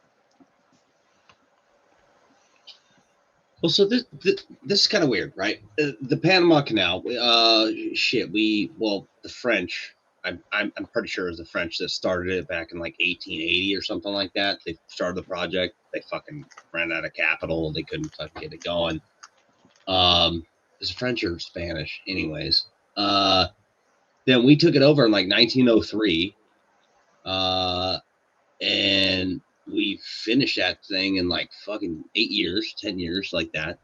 Well, so this is kind of weird, right? The Panama Canal, the French. I'm pretty sure it was the French that started it back in like 1880 or something like that. They started the project. They fucking ran out of capital. They couldn't fucking get it going. It's French or Spanish, anyways. Then we took it over in like 1903, and we finished that thing in like fucking 8 years, 10 years, like that.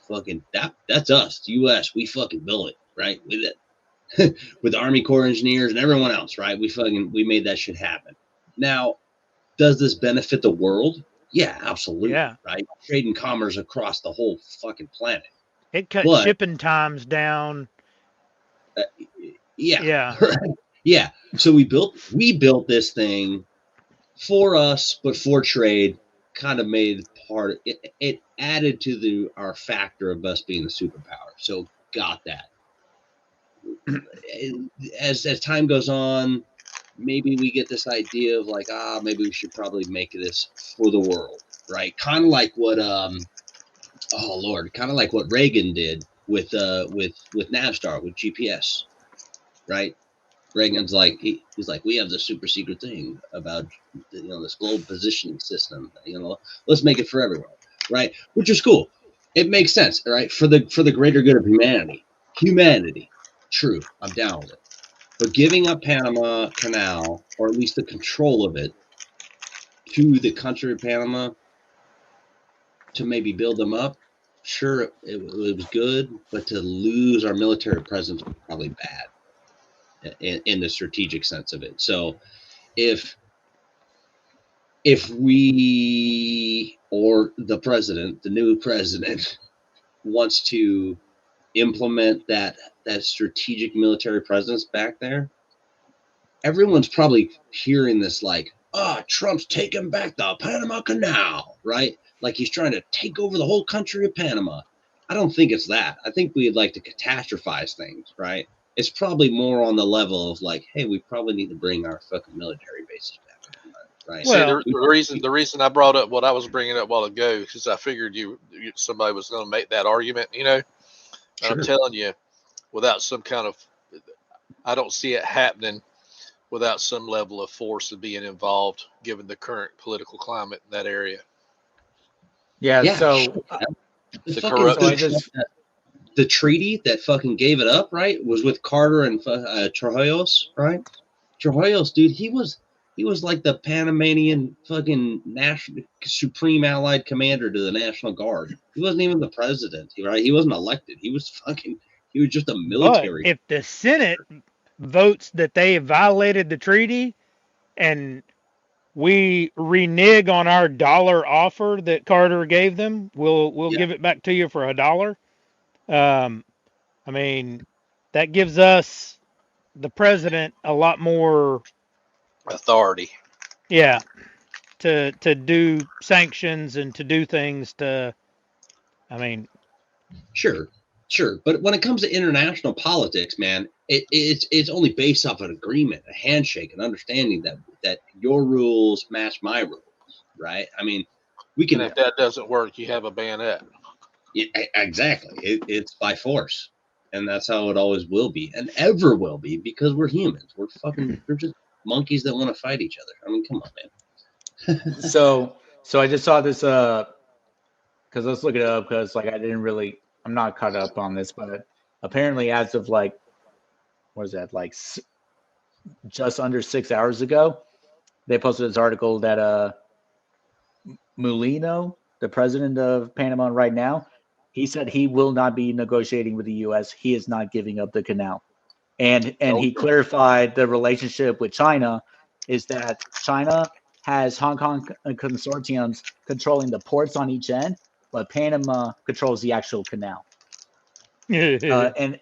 Fucking that's us, the U.S. We fucking built it, right? With it. With the Army Corps engineers and everyone else, right? We made that shit happen. Now, does this benefit the world? Yeah, absolutely. Yeah. Right? Trade and commerce across the whole fucking planet. It cut shipping times down Yeah. Yeah. Right? Yeah. So we built this thing for us, but for trade. Kind of made part. It added to our factor of us being a superpower. So got that. As time goes on, maybe we get this idea of like, maybe we should probably make this for the world, right? Kind of like what oh Lord, kind of like what Reagan did with Navstar, with GPS, right? Reagan's like he's like, we have this super secret thing about this global positioning system. Let's make it for everyone, right? Which is cool. It makes sense, right? For the greater good of humanity. True, I'm down with it. But giving up Panama Canal, or at least the control of it, to the country of Panama to maybe build them up, sure, it was good, but to lose our military presence was probably bad in the strategic sense of it. So if we, or the new president, wants to implement that strategic military presence back there, everyone's probably hearing this like, Trump's taking back the Panama Canal, right? Like he's trying to take over the whole country of Panama. I don't think it's that. I think we'd like to catastrophize things, right? It's probably more on the level of like, hey, we probably need to bring our fucking military bases back, right? Well, the reason I brought up what I was bringing up a while ago, because I figured somebody was going to make that argument, Sure. I'm telling you, without some kind of, I don't see it happening without some level of force of being involved, given the current political climate in that area. Yeah. So sure. The corruption. The treaty that fucking gave it up, right, was with Carter and Trujillo's, right? Trujillo's, dude, he was like the Panamanian fucking national supreme allied commander to the National Guard. He wasn't even the president, right? He wasn't elected. He was just a military. but if the Senate votes that they violated the treaty and we renege on our dollar offer that Carter gave them, we'll give it back to you for $1. I mean, that gives us, the president, a lot more authority. Yeah, to do sanctions and to do things to. I mean, sure, but when it comes to international politics, man, it's only based off an agreement, a handshake, an understanding that your rules match my rules, right? I mean, we can. And if that doesn't work, you have a bayonet. Yeah, exactly. It's by force, and that's how it always will be, and ever will be, because we're humans. We're just monkeys that want to fight each other. I mean, come on, man. so I just saw this because let's look it up, because like I'm not caught up on this, but apparently as of like, what is that, like just under 6 hours ago, they posted this article that Mulino, the president of Panama right now, he said he will not be negotiating with the U.S. He is not giving up the canal. And he clarified the relationship with China is that China has Hong Kong consortiums controlling the ports on each end, but Panama controls the actual canal. And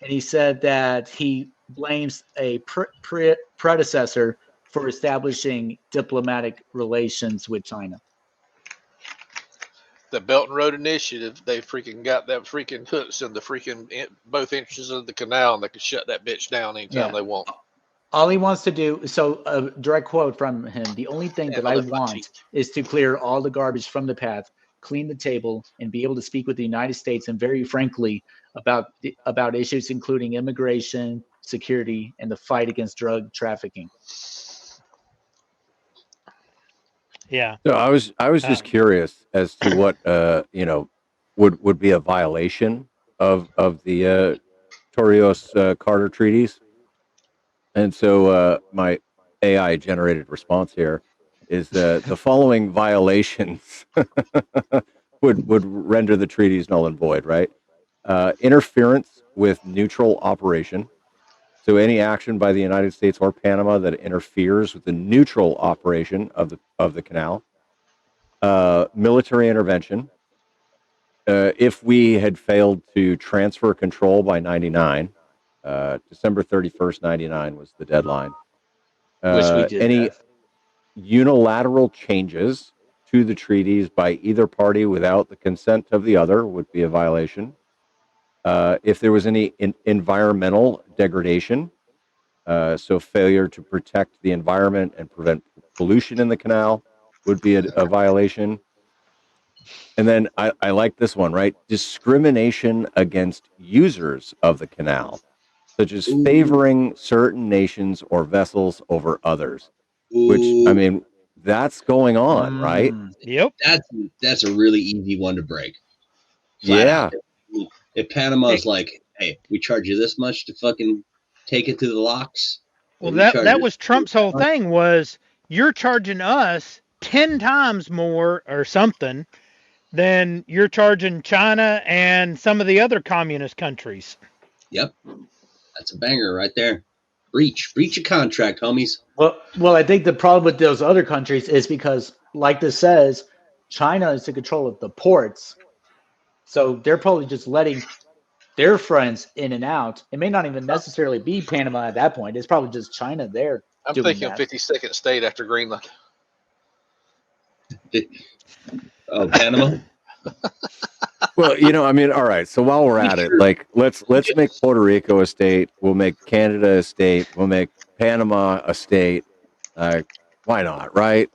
he said that he blames a predecessor for establishing diplomatic relations with China. The Belt and Road Initiative, they freaking got that freaking hooks in the freaking both entrances of the canal, and they can shut that bitch down anytime they want. All he wants to do, so a direct quote from him, the only thing that I want is to clear all the garbage from the path, clean the table, and be able to speak with the United States and very frankly about issues including immigration, security, and the fight against drug trafficking. Yeah. So I was just curious as to what would be a violation of the Torrijos Carter treaties, and so my AI generated response here is the following violations would render the treaties null and void, right? Interference with neutral operation. So any action by the United States or Panama that interferes with the neutral operation of the canal. Military intervention. If we had failed to transfer control by 99, December 31st, 99 was the deadline. Wish we did Any that. unilateral changes to the treaties by either party without the consent of the other would be a violation. If there was any environmental degradation, so failure to protect the environment and prevent pollution in the canal would be a violation. And then I like this one, right? Discrimination against users of the canal, such as favoring certain nations or vessels over others, which, I mean, that's going on, right? Yep. That's a really easy one to break. Flat Yeah. out. If Panama's like, hey, we charge you this much to fucking take it to the locks. Well, we that charge that you was Trump's whole thing was you're charging us 10 times more or something than you're charging China and some of the other communist countries. Yep. That's a banger right there. Breach a contract, homies. Well, I think the problem with those other countries is because, like this says, China is in control of the ports. So they're probably just letting their friends in and out. It may not even necessarily be Panama at that point. It's probably just China there I'm doing thinking that. 52nd state after Greenland. Oh, Panama? Well, you know, I mean, all right. So while we're at it, like, let's make Puerto Rico a state. We'll make Canada a state. We'll make Panama a state. Why not, right?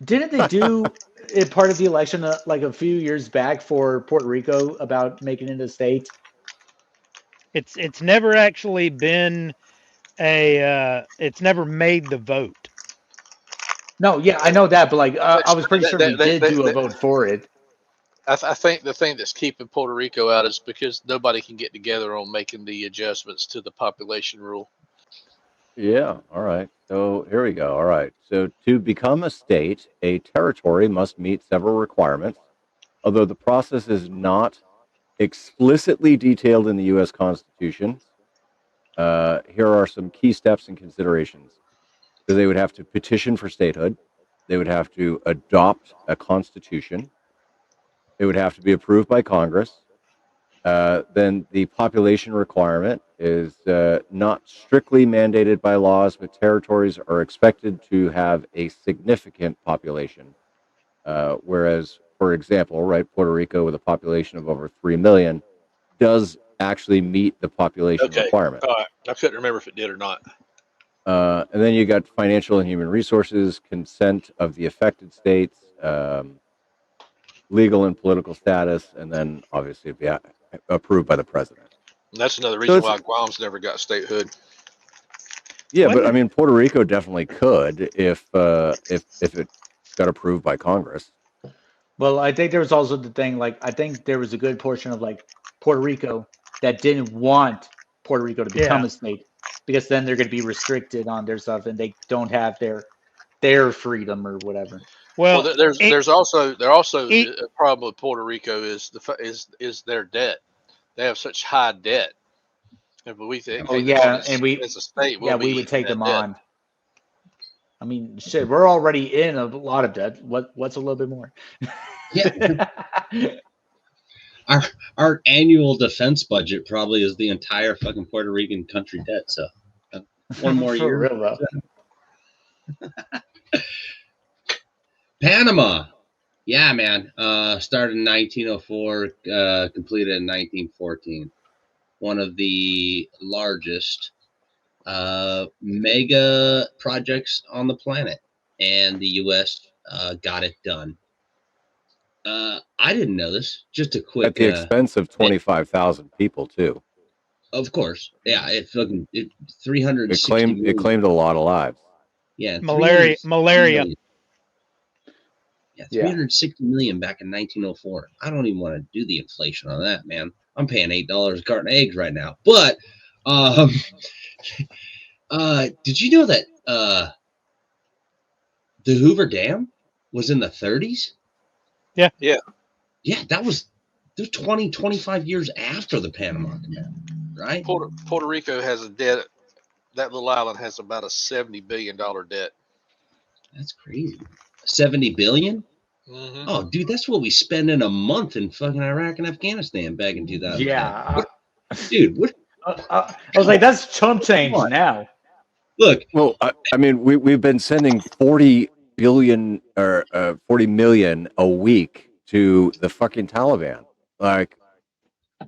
Didn't they do it part of the election like a few years back for Puerto Rico about making it a state? It's never actually been it's never made the vote. No, yeah, I know that, but like I was pretty sure we did do a vote for it. I think the thing that's keeping Puerto Rico out is because nobody can get together on making the adjustments to the population rule. Yeah. All right. So here we go. All right. So to become a state, a territory must meet several requirements, although the process is not explicitly detailed in the U.S. Constitution. Here are some key steps and considerations. So they would have to petition for statehood. They would have to adopt a constitution. It would have to be approved by Congress. Then the population requirement is not strictly mandated by laws, but territories are expected to have a significant population. Whereas, for example, right, Puerto Rico with a population of over 3 million does actually meet the population requirement. All right. I couldn't remember if it did or not. And then you got financial and human resources, consent of the affected states, legal and political status, and then obviously be approved by the president. And that's another reason why Guam's never got statehood. Yeah, but I mean, Puerto Rico definitely could if it got approved by Congress. Well, I think there was also the thing, like, I think there was a good portion of like Puerto Rico that didn't want Puerto Rico to become a state, because then they're going to be restricted on their stuff and they don't have their freedom or whatever. Well, there's also a problem with Puerto Rico is their debt. They have such high debt. And we think, and we as a state, we would take them on. I mean, shit, we're already in a lot of debt. What's a little bit more? Yeah. Our annual defense budget probably is the entire fucking Puerto Rican country debt. So one more year. Real, Panama. Yeah, man. Started in 1904, completed in 1914. One of the largest mega projects on the planet, and the U.S. Got it done. I didn't know this. Just a quick. At the expense of 25,000 people, too. Of course, yeah. It 300. It claimed a lot of lives. Yeah, malaria. Million. Yeah, 360 million back in 1904. I don't even want to do the inflation on that, man. I'm paying $8 a carton of eggs right now. But did you know that the Hoover Dam was in the 30s? Yeah. Yeah, that was 20, 25 years after the Panama Canal, right? Puerto Rico has a debt. That little island has about a $70 billion debt. That's crazy. 70 billion? Mm-hmm. Oh, dude, that's what we spend in a month in fucking Iraq and Afghanistan back in 2000. Yeah. Dude, what? I was like, that's chump change now. Look, Well, I mean, we've been sending 40 billion or 40 million a week to the fucking Taliban. Like,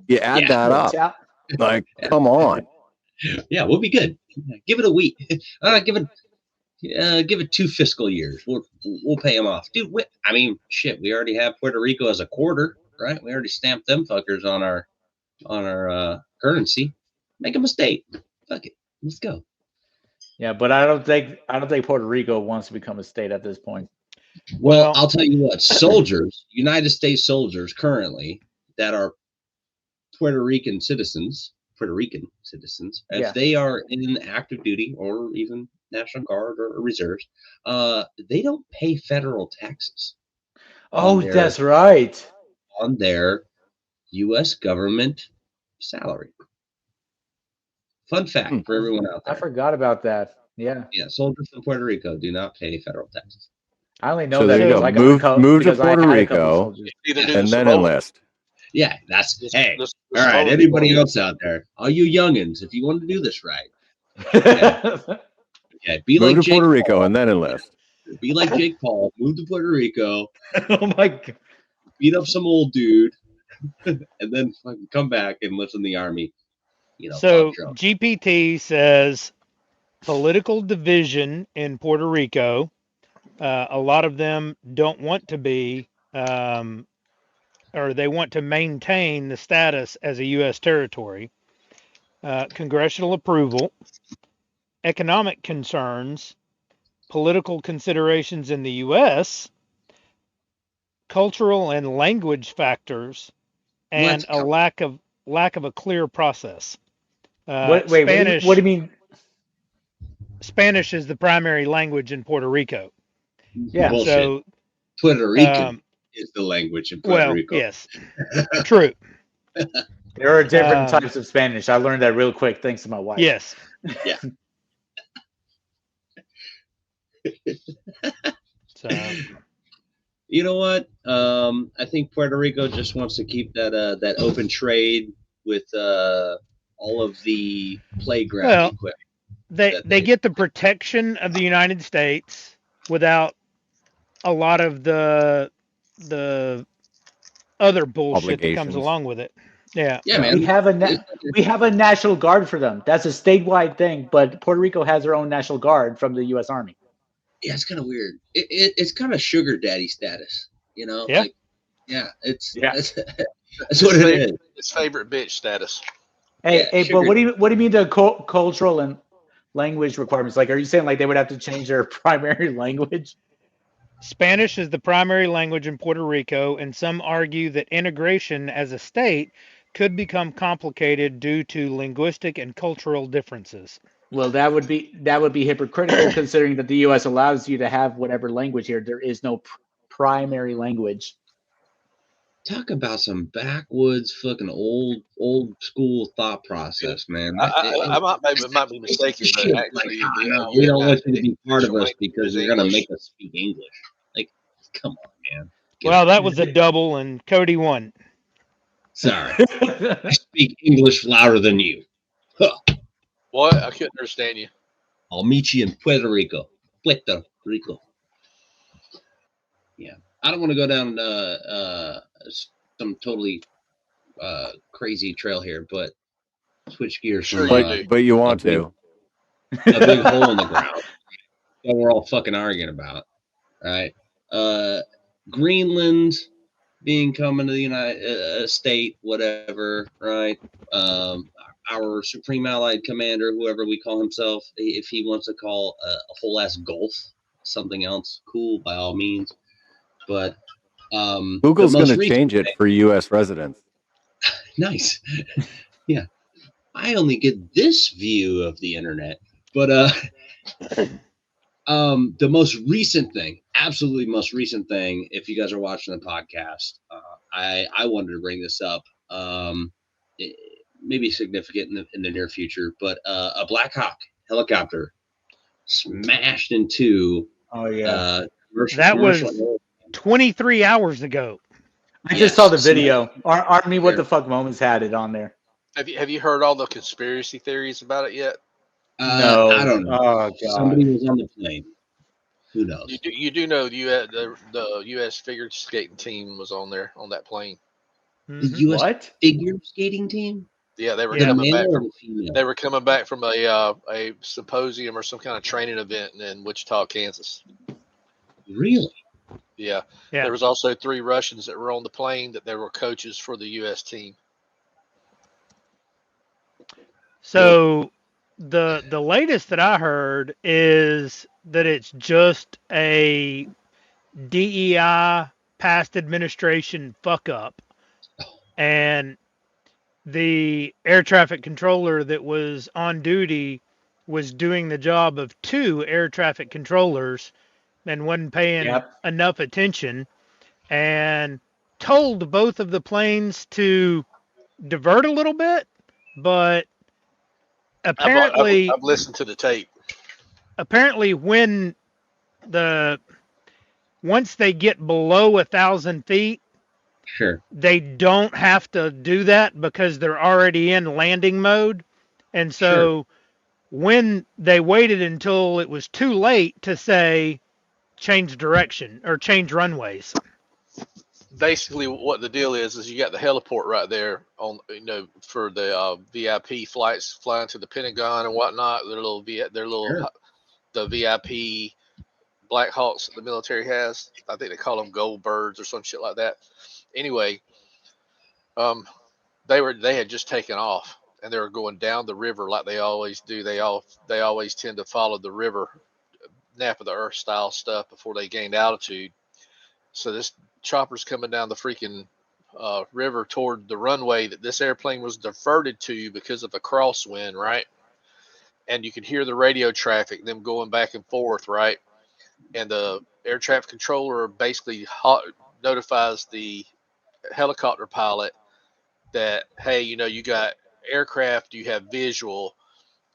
you add Yeah. that up. Like, come on. Yeah, we'll be good. Give it a week. Give it 2 fiscal years. We'll pay them off, dude. I mean, shit. We already have Puerto Rico as a quarter, right? We already stamped them fuckers on our currency. Make them a state. Fuck it. Let's go. Yeah, but I don't think Puerto Rico wants to become a state at this point. Well, I'll tell you what. Soldiers, United States soldiers, currently that are Puerto Rican citizens, if they are in active duty or even National Guard or reserves, they don't pay federal taxes. Oh, that's right. On their U.S. government salary. Fun fact for everyone out there. I forgot about that. Yeah. Yeah, soldiers from Puerto Rico do not pay federal taxes. I only know So that there you because go. I Move to Puerto Rico and then enlist. Yeah, that's hey. All right, anybody else out there, all you youngins, if you want to do this right, be move like to Puerto Rico and then enlist. Be like Jake Paul, move to Puerto Rico. Oh my god! Beat up some old dude, and then come back and enlist in the army. You know. So GPT says political division in Puerto Rico. A lot of them don't want to be. Or they want to maintain the status as a U.S. territory, congressional approval, economic concerns, political considerations in the U.S., cultural and language factors, and a lack of a clear process. Spanish, what do you mean? Spanish is the primary language in Puerto Rico. Yeah. Bullshit. So Puerto Rican is the language in Puerto Rico. Yes, true. There are different types of Spanish. I learned that real quick thanks to my wife. Yes. Yeah. So, you know what? I think Puerto Rico just wants to keep that open trade with all of the playground equipment. They get the protection of the United States without a lot of the other bullshit that comes along with it. Yeah. Yeah, man. We have a National Guard for them. That's a statewide thing, but Puerto Rico has their own National Guard from the U.S. Army. Yeah, it's kind of weird. It's kind of sugar daddy status, you know? Yeah. Like, that's what it is. It's favorite bitch status. Hey, but what do you mean the cultural and language requirements? Like, are you saying like they would have to change their primary language? Spanish is the primary language in Puerto Rico, and some argue that integration as a state could become complicated due to linguistic and cultural differences. Well, that would be hypocritical considering that the U.S. allows you to have whatever language here. There is no primary language. Talk about some backwoods, fucking old school thought process, man. I might be mistaken, but actually, we don't want you to be part of us because you're going to make us speak English. Like, come on, man. Well, that was a double, and Cody won. Sorry. I speak English louder than you. Huh. What? I couldn't understand you. I'll meet you in Puerto Rico. Yeah. I don't want to go down some totally crazy trail here, but switch gears. But you want to. A big hole in the ground that we're all fucking arguing about, right? Greenland being coming to the United state, whatever, right? Our Supreme Allied Commander, whoever we call himself, if he wants to call a whole ass Gulf something else, cool, by all means. But Google's going to change it for U.S. residents. Nice. Yeah. I only get this view of the internet. But the most recent thing, absolutely most recent thing, if you guys are watching the podcast, I wanted to bring this up. Maybe significant in the near future, but a Black Hawk helicopter smashed into. Oh yeah, that was 23 hours ago. I just saw the video. Army, what the fuck moments had it on there. Have you heard all the conspiracy theories about it yet? No. I don't know. Oh Somebody god. was on the plane. Who knows? You do know the U.S. figure skating team was on there on that plane. The Mhm. U.S. What? figure skating team? Yeah, they were Yeah. The coming back male or from the female? they were coming back from a symposium or some kind of training event in Wichita, Kansas. Really? Yeah. Yeah. There was also 3 Russians that were on the plane that they were coaches for the U.S. team. So the latest that I heard is that it's just a DEI past administration fuck up, and the air traffic controller that was on duty was doing the job of 2 air traffic controllers and wasn't paying Yep. enough attention, and told both of the planes to divert a little bit, but apparently I've listened to the tape. when the once they get below 1,000 feet, Sure. they don't have to do that because they're already in landing mode. And so when they waited until it was too late to say change direction or change runways. Basically, what the deal is you got the heliport right there on for the VIP flights flying to the Pentagon and whatnot. Sure. The VIP Black Hawks that the military has. I think they call them Gold Birds or some shit like that. Anyway, they had just taken off and they were going down the river like they always do. They always tend to follow the river, nap of the earth style stuff before they gained altitude. So this chopper's coming down the freaking river toward the runway that this airplane was diverted to because of a crosswind, right? And you can hear the radio traffic, them going back and forth, right? And the air traffic controller basically notifies the helicopter pilot that, hey, you got aircraft, you have visual,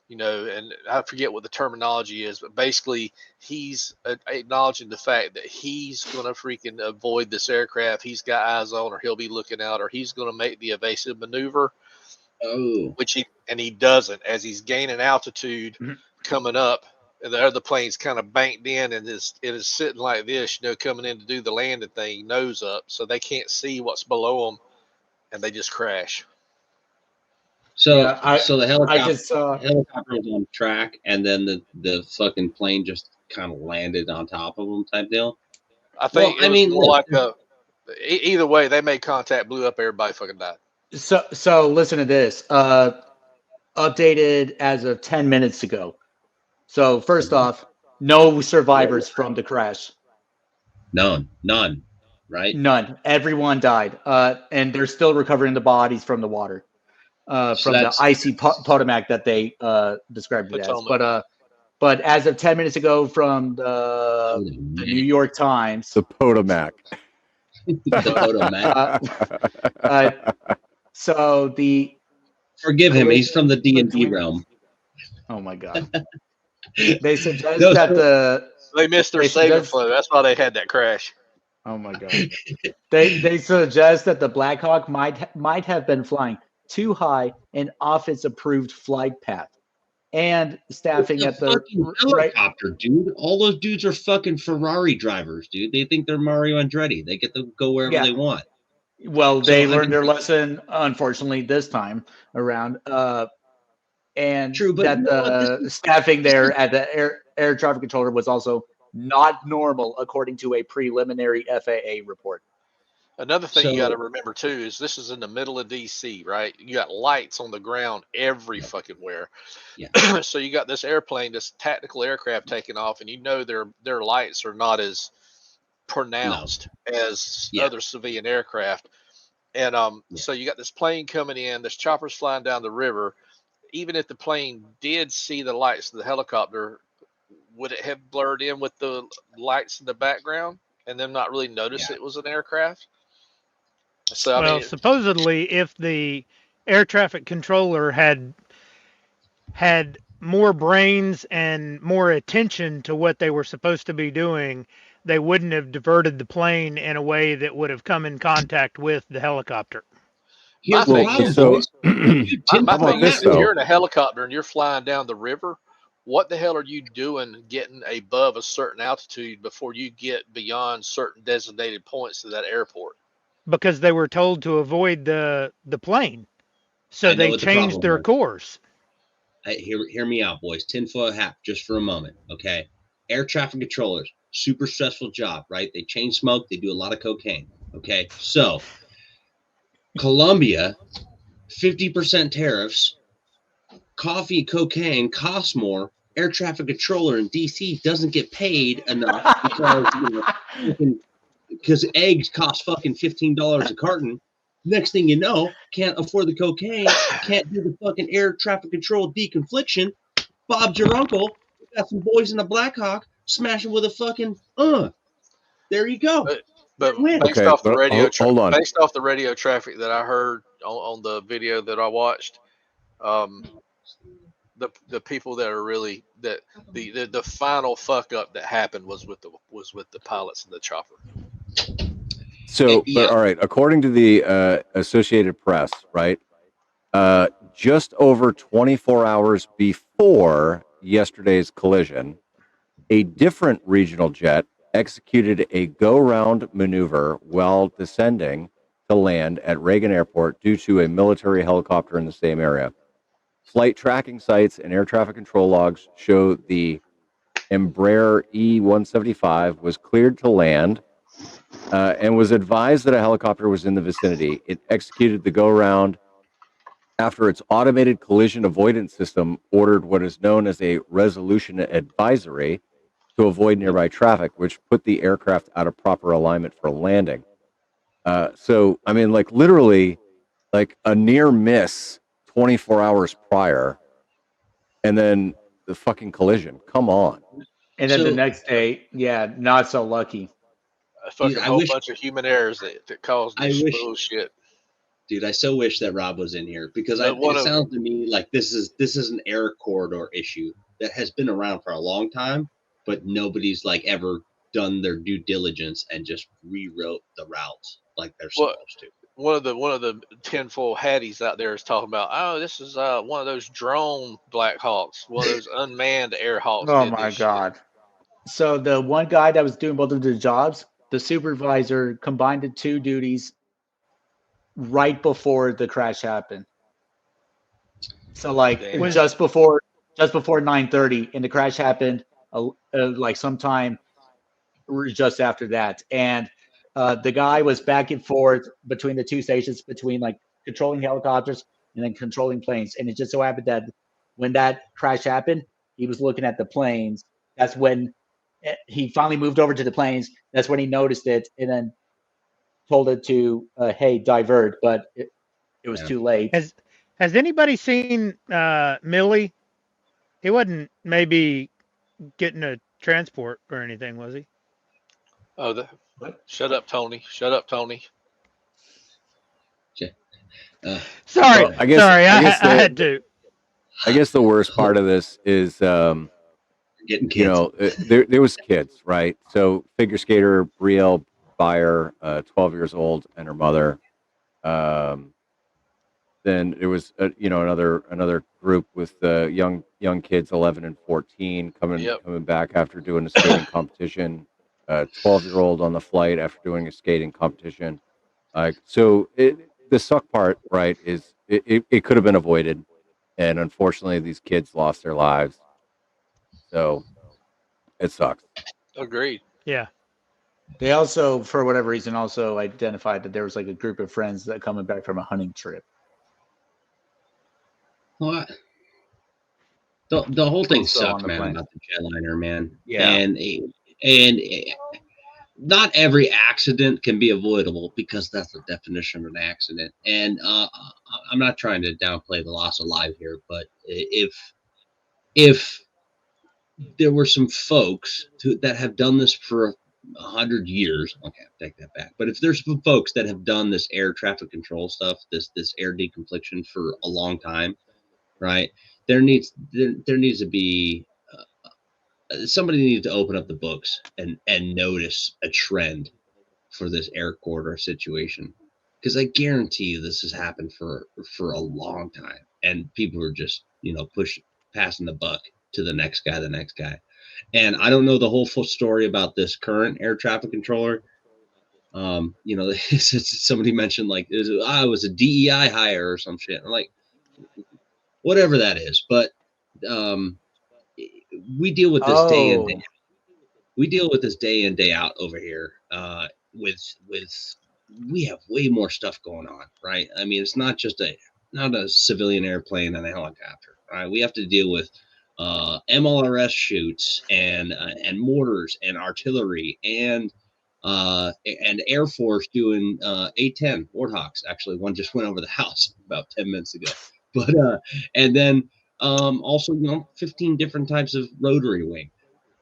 and I forget what the terminology is, but basically he's acknowledging the fact that he's going to freaking avoid this aircraft he's got eyes on, or he'll be looking out, or he's going to make the evasive maneuver, Oh. which he doesn't as he's gaining altitude coming up. And the other plane's kind of banked in and it is sitting like this, coming in to do the landing thing, nose up, so they can't see what's below them, and they just crash. So Yeah, so the I just saw. helicopter was on track, and then the fucking plane just kind of landed on top of them, type deal. I think Well, I mean, more look, like either way, they made contact, blew up, everybody fucking died. So listen to this. Updated as of 10 minutes ago. So first off, no survivors from the crash. none, right? None. Everyone died. And they're still recovering the bodies from the water. So From the that's icy Potomac that they described it as. Potomac. But as of 10 minutes ago from the New York Times, The Potomac. the Potomac. So the Forgive him, he's from the D&D realm. Oh my god. They suggest No, that so- They missed their saving flow. That's why they had that crash. Oh my god. They suggest that the Black Hawk might have been flying too high and off its approved flight path, and staffing It's a at the fucking helicopter, dude. All those dudes are fucking Ferrari drivers, dude. They think they're Mario Andretti. They get to go wherever they want. Well, they learned their lesson, unfortunately, this time around. And True, but that the staffing there at the air traffic controller was also not normal, according to a preliminary FAA report. Another thing you got to remember too is this is in the middle of DC, right? You got lights on the ground every fucking where. Yeah. So you got this airplane, this tactical aircraft taking off, and their lights are not as pronounced as other civilian aircraft. And so you got this plane coming in, this chopper's flying down the river. Even if the plane did see the lights of the helicopter, would it have blurred in with the lights in the background and them not really notice it was an aircraft? So I mean, supposedly, if the air traffic controller had more brains and more attention to what they were supposed to be doing, they wouldn't have diverted the plane in a way that would have come in contact with the helicopter. Here's My the thing problem, is, so boys. Dude, my how about thing this is, if though? you're in a helicopter and you're flying down the river, what the hell are you doing getting above a certain altitude before you get beyond certain designated points of that airport? because they were told to avoid the plane, so I know they what the changed problem their was. course. Hear me out, boys. Tinfoil hat just for a moment, okay? Air traffic controllers, super stressful job, right? They chain smoke, they do a lot of cocaine, okay? So, Colombia, 50% tariffs, coffee, cocaine costs more. Air traffic controller in DC doesn't get paid enough because eggs cost fucking $15 a carton. Next thing you know, can't afford the cocaine, can't do the fucking air traffic control deconfliction. Bob's your uncle. We got some boys in a Blackhawk smashing with a fucking There you go. But Win. based Okay, off the but radio hold on. based off the radio traffic that I heard on the video that I watched, the people that are really that the final fuck up that happened was with the pilots and the chopper. So, Yeah. but all right, according to the Associated Press, right? Just over 24 hours before yesterday's collision, a different regional jet executed a go-round maneuver while descending to land at Reagan Airport due to a military helicopter in the same area. Flight tracking sites and air traffic control logs show the Embraer E-175 was cleared to land and was advised that a helicopter was in the vicinity. It executed the go-round after its automated collision avoidance system ordered what is known as a resolution advisory to avoid nearby traffic, which put the aircraft out of proper alignment for landing. So, I mean, like literally, like a near miss 24 hours prior, and then the fucking collision. Come on. And then the So- next day, yeah, not so lucky. A fucking Dude, I whole wish- bunch of human errors that caused I this wish- bullshit. Dude, I so wish that Rob was in here because But one it of- sounds to me like this is an air corridor issue that has been around for a long time, but nobody's like ever done their due diligence and just rewrote the routes like they're What- supposed to. One of the tinfoil hatties out there is talking about, oh, this is one of those drone Black Hawks, one of those unmanned air hawks. Oh did my this shit. god. So the one guy that was doing both of the jobs, the supervisor combined the two duties right before the crash happened. So like Damn. just before 9:30, and the crash happened like sometime just after that. And the guy was back and forth between the two stations, between like controlling helicopters and then controlling planes. And it just so happened that when that crash happened, he was looking at the planes. That's when he finally moved over to the planes. That's when he noticed it, and then told it to, hey, divert. But it was Yeah. too late. Has anybody seen Millie? He wasn't maybe getting a transport or anything, was he? Oh, What? shut up, Tony. Shut up, Tony. Sorry, Well, I guess- sorry, I I guess had to. I guess the worst part of this is, Getting kids. you know, there was kids, right? So figure skater Brielle Byer, 12 years old, and her mother. Then there was, another group with young kids, 11 and 14, coming back after doing a skating competition. 12-year-old on the flight after doing a skating competition. Like, so the suck part, right, is it could have been avoided, and unfortunately, these kids lost their lives. So it sucks. Agreed. Yeah. They also, for whatever reason, also identified that there was like a group of friends that coming back from a hunting trip. What? The whole thing Also on sucked, the man, plane. about the jetliner, man. Yeah. And not every accident can be avoidable because that's the definition of an accident. And I'm not trying to downplay the loss of life here, but if there were some folks that have done this for 100 years, okay, I'll take that back. But if there's some folks that have done this air traffic control stuff, this air deconfliction for a long time, right? There needs to be somebody needs to open up the books and notice a trend for this air corridor situation, because I guarantee you this has happened for a long time, and people are just passing the buck to the next guy. And I don't know the whole full story about this current air traffic controller. Somebody mentioned like it was a DEI hire or some shit. I'm like, whatever that is, but we deal with this day in day. We deal with this day in day out over here. With we have way more stuff going on, right? I mean, it's not just not a civilian airplane and a helicopter, right? We have to deal with MLRS shoots and mortars and artillery and Air Force doing A-10 Warthogs. Actually, one just went over the house about 10 minutes ago. But and then also 15 different types of rotary wing,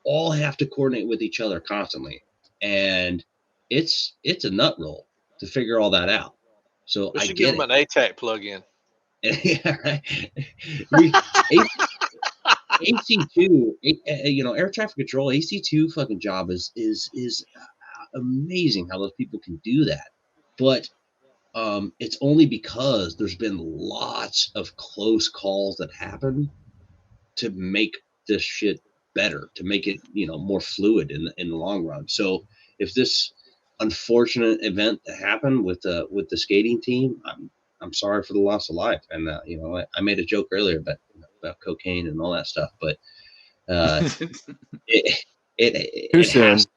all have to coordinate with each other constantly, and it's a nut roll to figure all that out. So We I should give get them it. an ATAC plug-in. Yeah, right. AC2, air traffic control, AC2 fucking job is amazing how those people can do that. But it's only because there's been lots of close calls that happen to make this shit better, to make it more fluid in the long run. So if this unfortunate event happened with the skating team, I'm sorry for the loss of life. And I made a joke earlier about cocaine and all that stuff, but it has.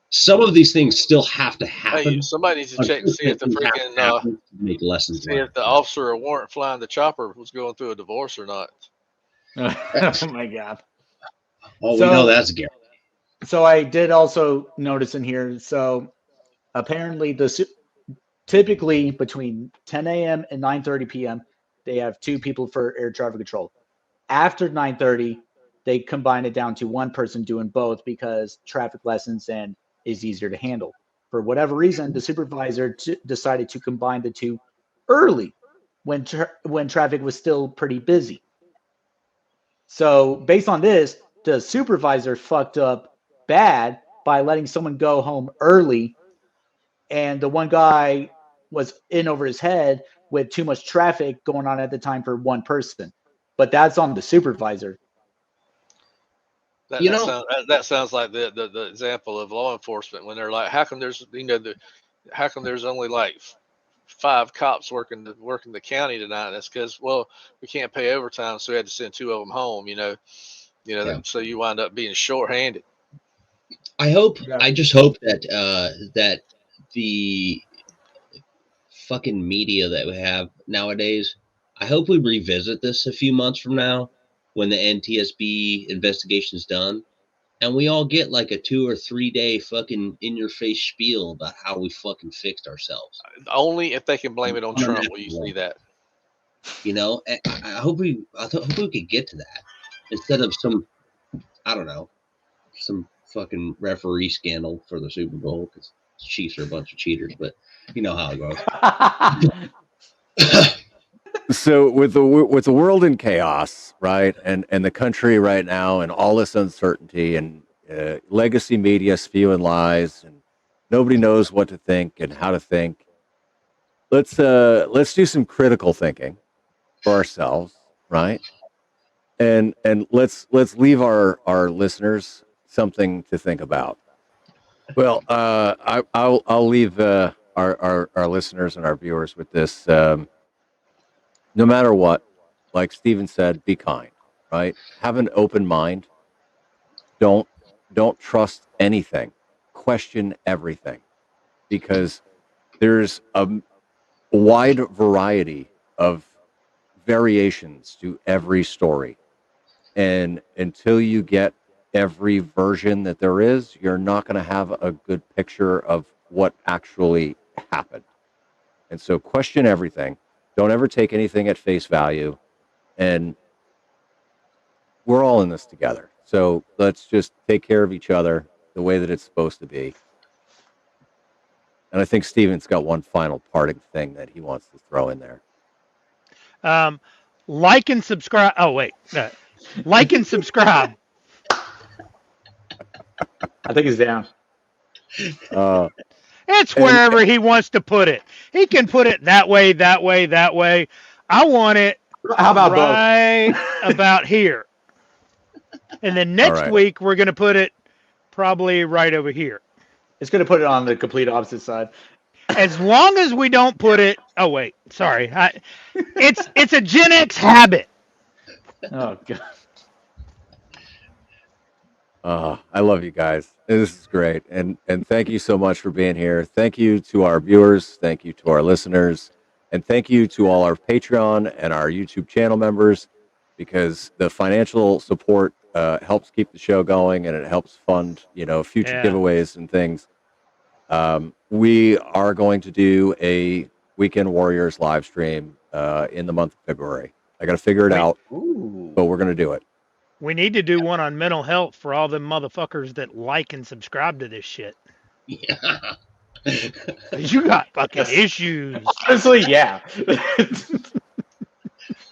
Some of these things still have to happen. Hey, somebody needs to check to see if the freaking make lessons see if the officer or warrant flying the chopper was going through a divorce or not. Oh my God. Oh, we know that's Gary. So I did also notice in here. So apparently, typically between 10 a.m. and 9:30 p.m., they have 2 people for air traffic control. After 9:30, they combine it down to 1 person doing both because traffic lessens and is easier to handle. For whatever reason, the supervisor decided to combine the 2 early when traffic was still pretty busy. So based on this, the supervisor fucked up bad by letting someone go home early, and the one guy was in over his head with too much traffic going on at the time for 1 person. But that's on the supervisor. That sounds like the example of law enforcement when they're like, how come there's how come there's only like 5 cops working the county tonight? That's because, well, we can't pay overtime, so we had to send 2 of them home. So you wind up being shorthanded. I just hope that the fucking media that we have nowadays, I hope we revisit this a few months from now when the NTSB investigation is done, and we all get like a 2 or 3 day fucking in your face spiel about how we fucking fixed ourselves. Only if they can blame it on Trump will you see that. I hope we could get to that instead of some fucking referee scandal for the Super Bowl because Chiefs are a bunch of cheaters, but you know how it goes. So with the world in chaos, right, and the country right now, and all this uncertainty, and legacy media spewing lies, and nobody knows what to think and how to think. Let's do some critical thinking for ourselves, right? And let's leave our listeners something to think about. Well, I'll leave our listeners and our viewers with this. No matter what, like Steven said, be kind, right? Have an open mind. Don't trust anything. Question everything, because there's a wide variety of variations to every story. And until you get every version that there is, you're not going to have a good picture of what actually happened. And so question everything. Don't ever take anything at face value. And we're all in this together. So let's just take care of each other the way that it's supposed to be. And I think Steven's got one final parting thing that he wants to throw in there. Like and subscribe. Oh, wait. Like and subscribe. I think it's down. It's wherever he wants to put it. He can put it that way, that way, that way. I want it How about right both? about here. And then next right. week, we're going to put it probably right over here. It's going to put it on the complete opposite side. As long as we don't put it. Oh, wait. Sorry. It's a Gen X habit. Oh, God. I love you guys. This is great. And thank you so much for being here. Thank you to our viewers. Thank you to our listeners. And thank you to all our Patreon and our YouTube channel members, because the financial support helps keep the show going, and it helps fund, future giveaways and things. We are going to do a Weekend Warriors live stream in the month of February. I got to figure it out, but we're going to do it. We need to do one on mental health for all the motherfuckers that like and subscribe to this shit. Yeah. You got fucking issues. Honestly, yeah.